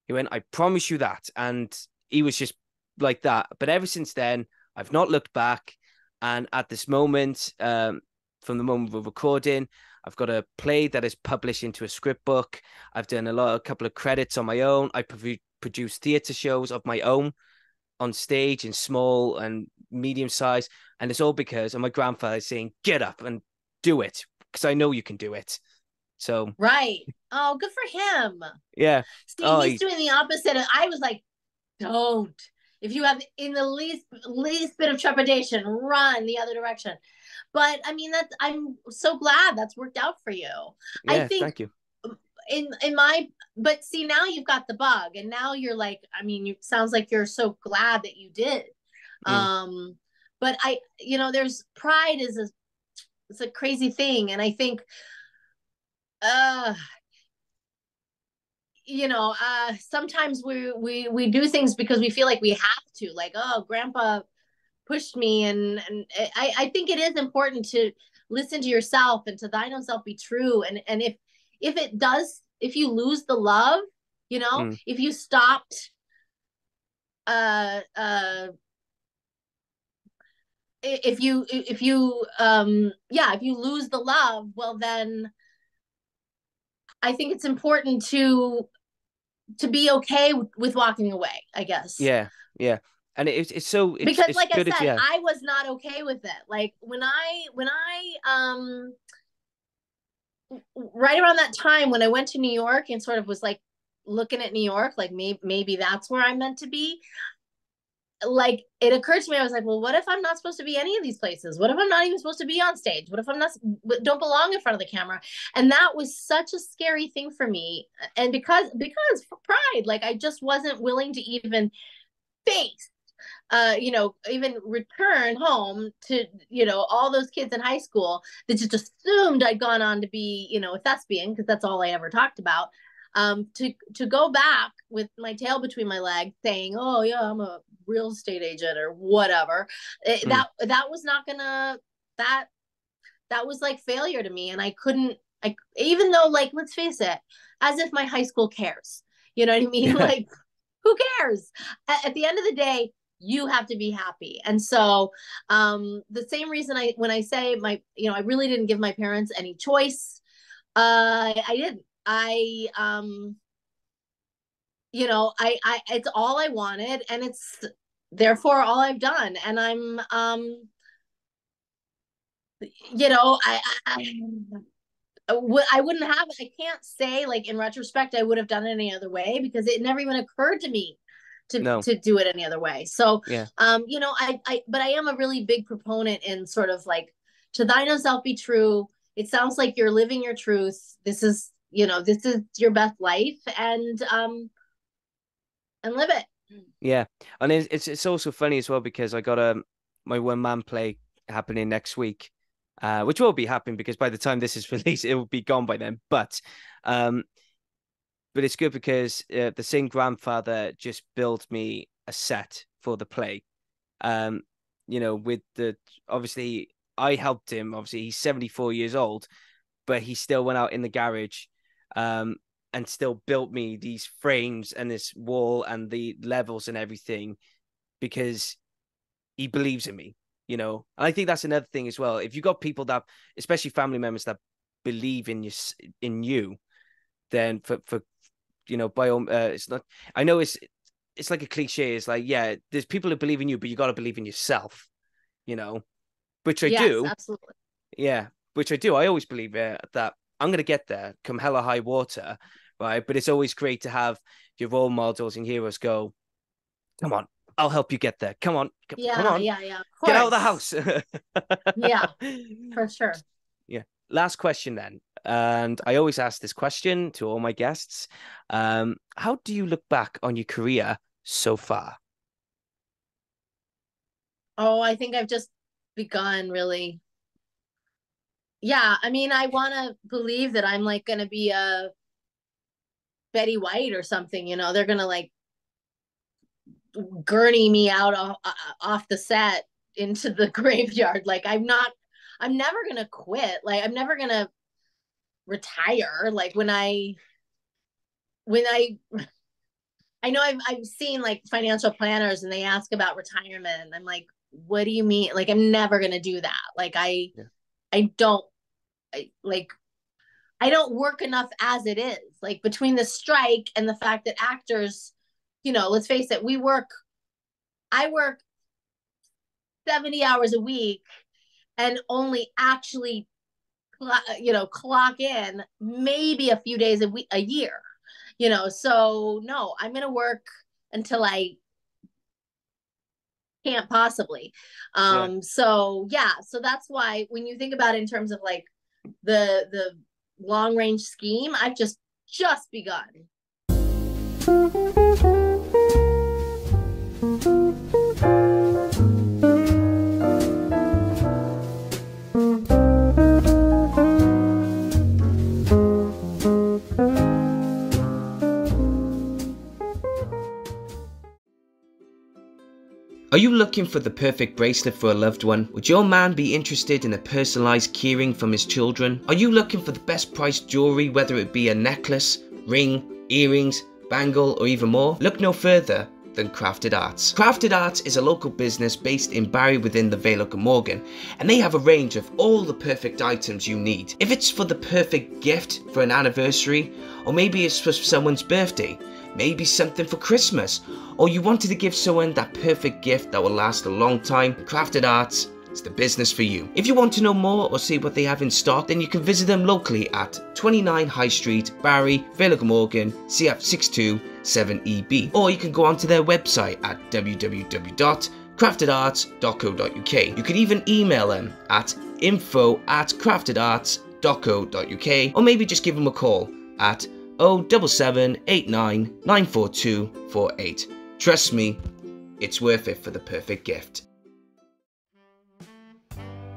[SPEAKER 3] He went, I promise you that. And he was just like that. But ever since then, I've not looked back. And at this moment, from the moment we're recording, I've got a play that is published into a script book. I've done a couple of credits on my own. I produce theatre shows of my own on stage in small and medium size. And it's all because of my grandfather saying, get up and do it, because I know you can do it. So
[SPEAKER 2] right. Oh, good for him.
[SPEAKER 3] Yeah.
[SPEAKER 2] See, he's doing the opposite. I was like, don't. If you have in the least bit of trepidation, run the other direction. But I mean, I'm so glad that's worked out for you.
[SPEAKER 3] Yeah,
[SPEAKER 2] I think
[SPEAKER 3] thank you.
[SPEAKER 2] But see, now you've got the bug, and now you're like, I mean, it sounds like you're so glad that you did. But there's pride it's a crazy thing. And I think, sometimes we do things because we feel like we have to, like, oh, grandpa pushed me. And I think it is important to listen to yourself, and to thine own self be true. And if you lose the love, if you stopped, if you lose the love, well, then I think it's important to be okay with walking away, I guess.
[SPEAKER 3] Yeah. And it's so
[SPEAKER 2] because
[SPEAKER 3] it's
[SPEAKER 2] like
[SPEAKER 3] good
[SPEAKER 2] I said,
[SPEAKER 3] yeah.
[SPEAKER 2] I was not okay with it. Like when I right around that time when I went to New York and sort of was like looking at New York, like maybe that's where I'm meant to be. Like it occurred to me, I was like, well, what if I'm not supposed to be any of these places? What if I'm not even supposed to be on stage? What if don't belong in front of the camera? And that was such a scary thing for me. And because pride, like I just wasn't willing to even face, even return home to, all those kids in high school that just assumed I'd gone on to be, a thespian, because that's all I ever talked about. To go back with my tail between my legs saying, oh yeah, I'm a real estate agent or whatever. That was not gonna, that was like failure to me. And I couldn't, even though, like, let's face it, as if my high school cares, you know what I mean? Like, who cares? At the end of the day, you have to be happy. And so the same reason when I say I really didn't give my parents any choice. I didn't. I it's all I wanted, and it's therefore all I've done. And I'm I wouldn't have, I can't say like in retrospect I would have done it any other way, because it never even occurred to me to do it any other way. So
[SPEAKER 3] yeah.
[SPEAKER 2] But I am a really big proponent in sort of like, to thine own self be true. It sounds like you're living your truth. This is your best life, and live it.
[SPEAKER 3] Yeah. And it's also funny as well, because I got my one man play happening next week, which will be happening because by the time this is released, it will be gone by then. But it's good because the same grandfather just built me a set for the play. you know, with the, obviously I helped him. Obviously he's 74 years old, but he still went out in the garage, and still built me these frames and this wall and the levels and everything, because he believes in me, you know. And I think that's another thing as well. If you got people that, especially family members, that believe in you, then for you know, by all, it's not. I know it's like a cliche. It's like, yeah, there's people who believe in you, but you got to believe in yourself, you know, which I
[SPEAKER 2] Yes,
[SPEAKER 3] do.
[SPEAKER 2] absolutely.
[SPEAKER 3] Yeah, which I do. I always believe that I'm gonna get there, come hell or high water, right? But it's always great to have your role models and heroes go, come on, I'll help you get there. Come on, come
[SPEAKER 2] Yeah,
[SPEAKER 3] on,
[SPEAKER 2] yeah, yeah. Of
[SPEAKER 3] get out of the
[SPEAKER 2] course.
[SPEAKER 3] house.
[SPEAKER 2] Yeah, for sure.
[SPEAKER 3] Yeah. Last question then. And I always ask this question to all my guests. How do you look back on your career so far?
[SPEAKER 2] Oh, I think I've just begun, really. Yeah, I mean, I want to believe that I'm like going to be a Betty White or something, you know. They're going to like gurney me out off the set into the graveyard. Like I'm never going to quit. Like I'm never going to retire. Like when I know I've seen like financial planners and they ask about retirement and I'm like, what do you mean? Like I'm never going to do that. Like I don't like I don't work enough as it is. Like between the strike and the fact that actors, you know, let's face it, I work 70 hours a week and only actually, you know, clock in maybe a few days a year, you know. So no, I'm going to work until I can't possibly.
[SPEAKER 3] Yeah.
[SPEAKER 2] So yeah, so that's why when you think about it in terms of like the long range scheme, I've just begun.
[SPEAKER 1] Are you looking for the perfect bracelet for a loved one? Would your man be interested in a personalised keyring from his children? Are you looking for the best priced jewellery, whether it be a necklace, ring, earrings, bangle or even more? Look no further than Crafted Arts. Crafted Arts is a local business based in Barry within the Vale of Glamorgan, and they have a range of all the perfect items you need. If it's for the perfect gift for an anniversary, or maybe it's for someone's birthday, maybe something for Christmas, or you wanted to give someone that perfect gift that will last a long time, Crafted Arts is the business for you. If you want to know more or see what they have in stock, then you can visit them locally at 29 High Street, Barry, Vale of Glamorgan, CF627EB, or you can go onto their website at www.craftedarts.co.uk. You could even email them at info@craftedarts.co.uk, or maybe just give them a call at 07789 94248. Trust me, it's worth it for the perfect gift.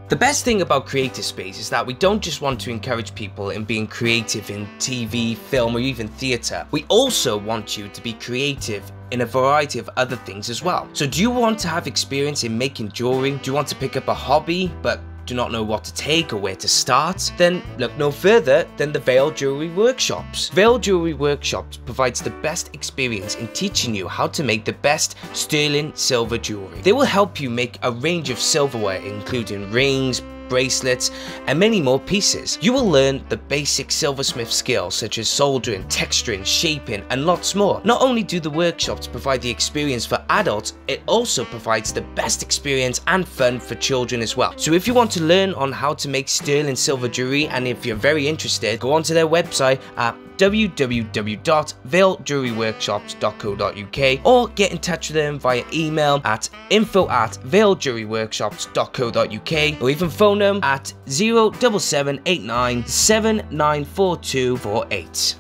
[SPEAKER 1] The best thing about Creative Space is that we don't just want to encourage people in being creative in TV, film or even theatre. We also want you to be creative in a variety of other things as well. So do you want to have experience in making jewellery? Do you want to pick up a hobby but do not know what to take or where to start? Then look no further than the Vale Jewellery Workshops. Vale Jewellery Workshops provides the best experience in teaching you how to make the best sterling silver jewellery. They will help you make a range of silverware including rings, bracelets and many more pieces. You will learn the basic silversmith skills such as soldering, texturing, shaping and lots more. Not only do the workshops provide the experience for adults, it also provides the best experience and fun for children as well. So if you want to learn on how to make sterling silver jewelry, and if you're very interested, go onto their website at www.valejewelryworkshops.co.uk or get in touch with them via email at info@valejewelryworkshops.co.uk or even phone them at 07789 794248.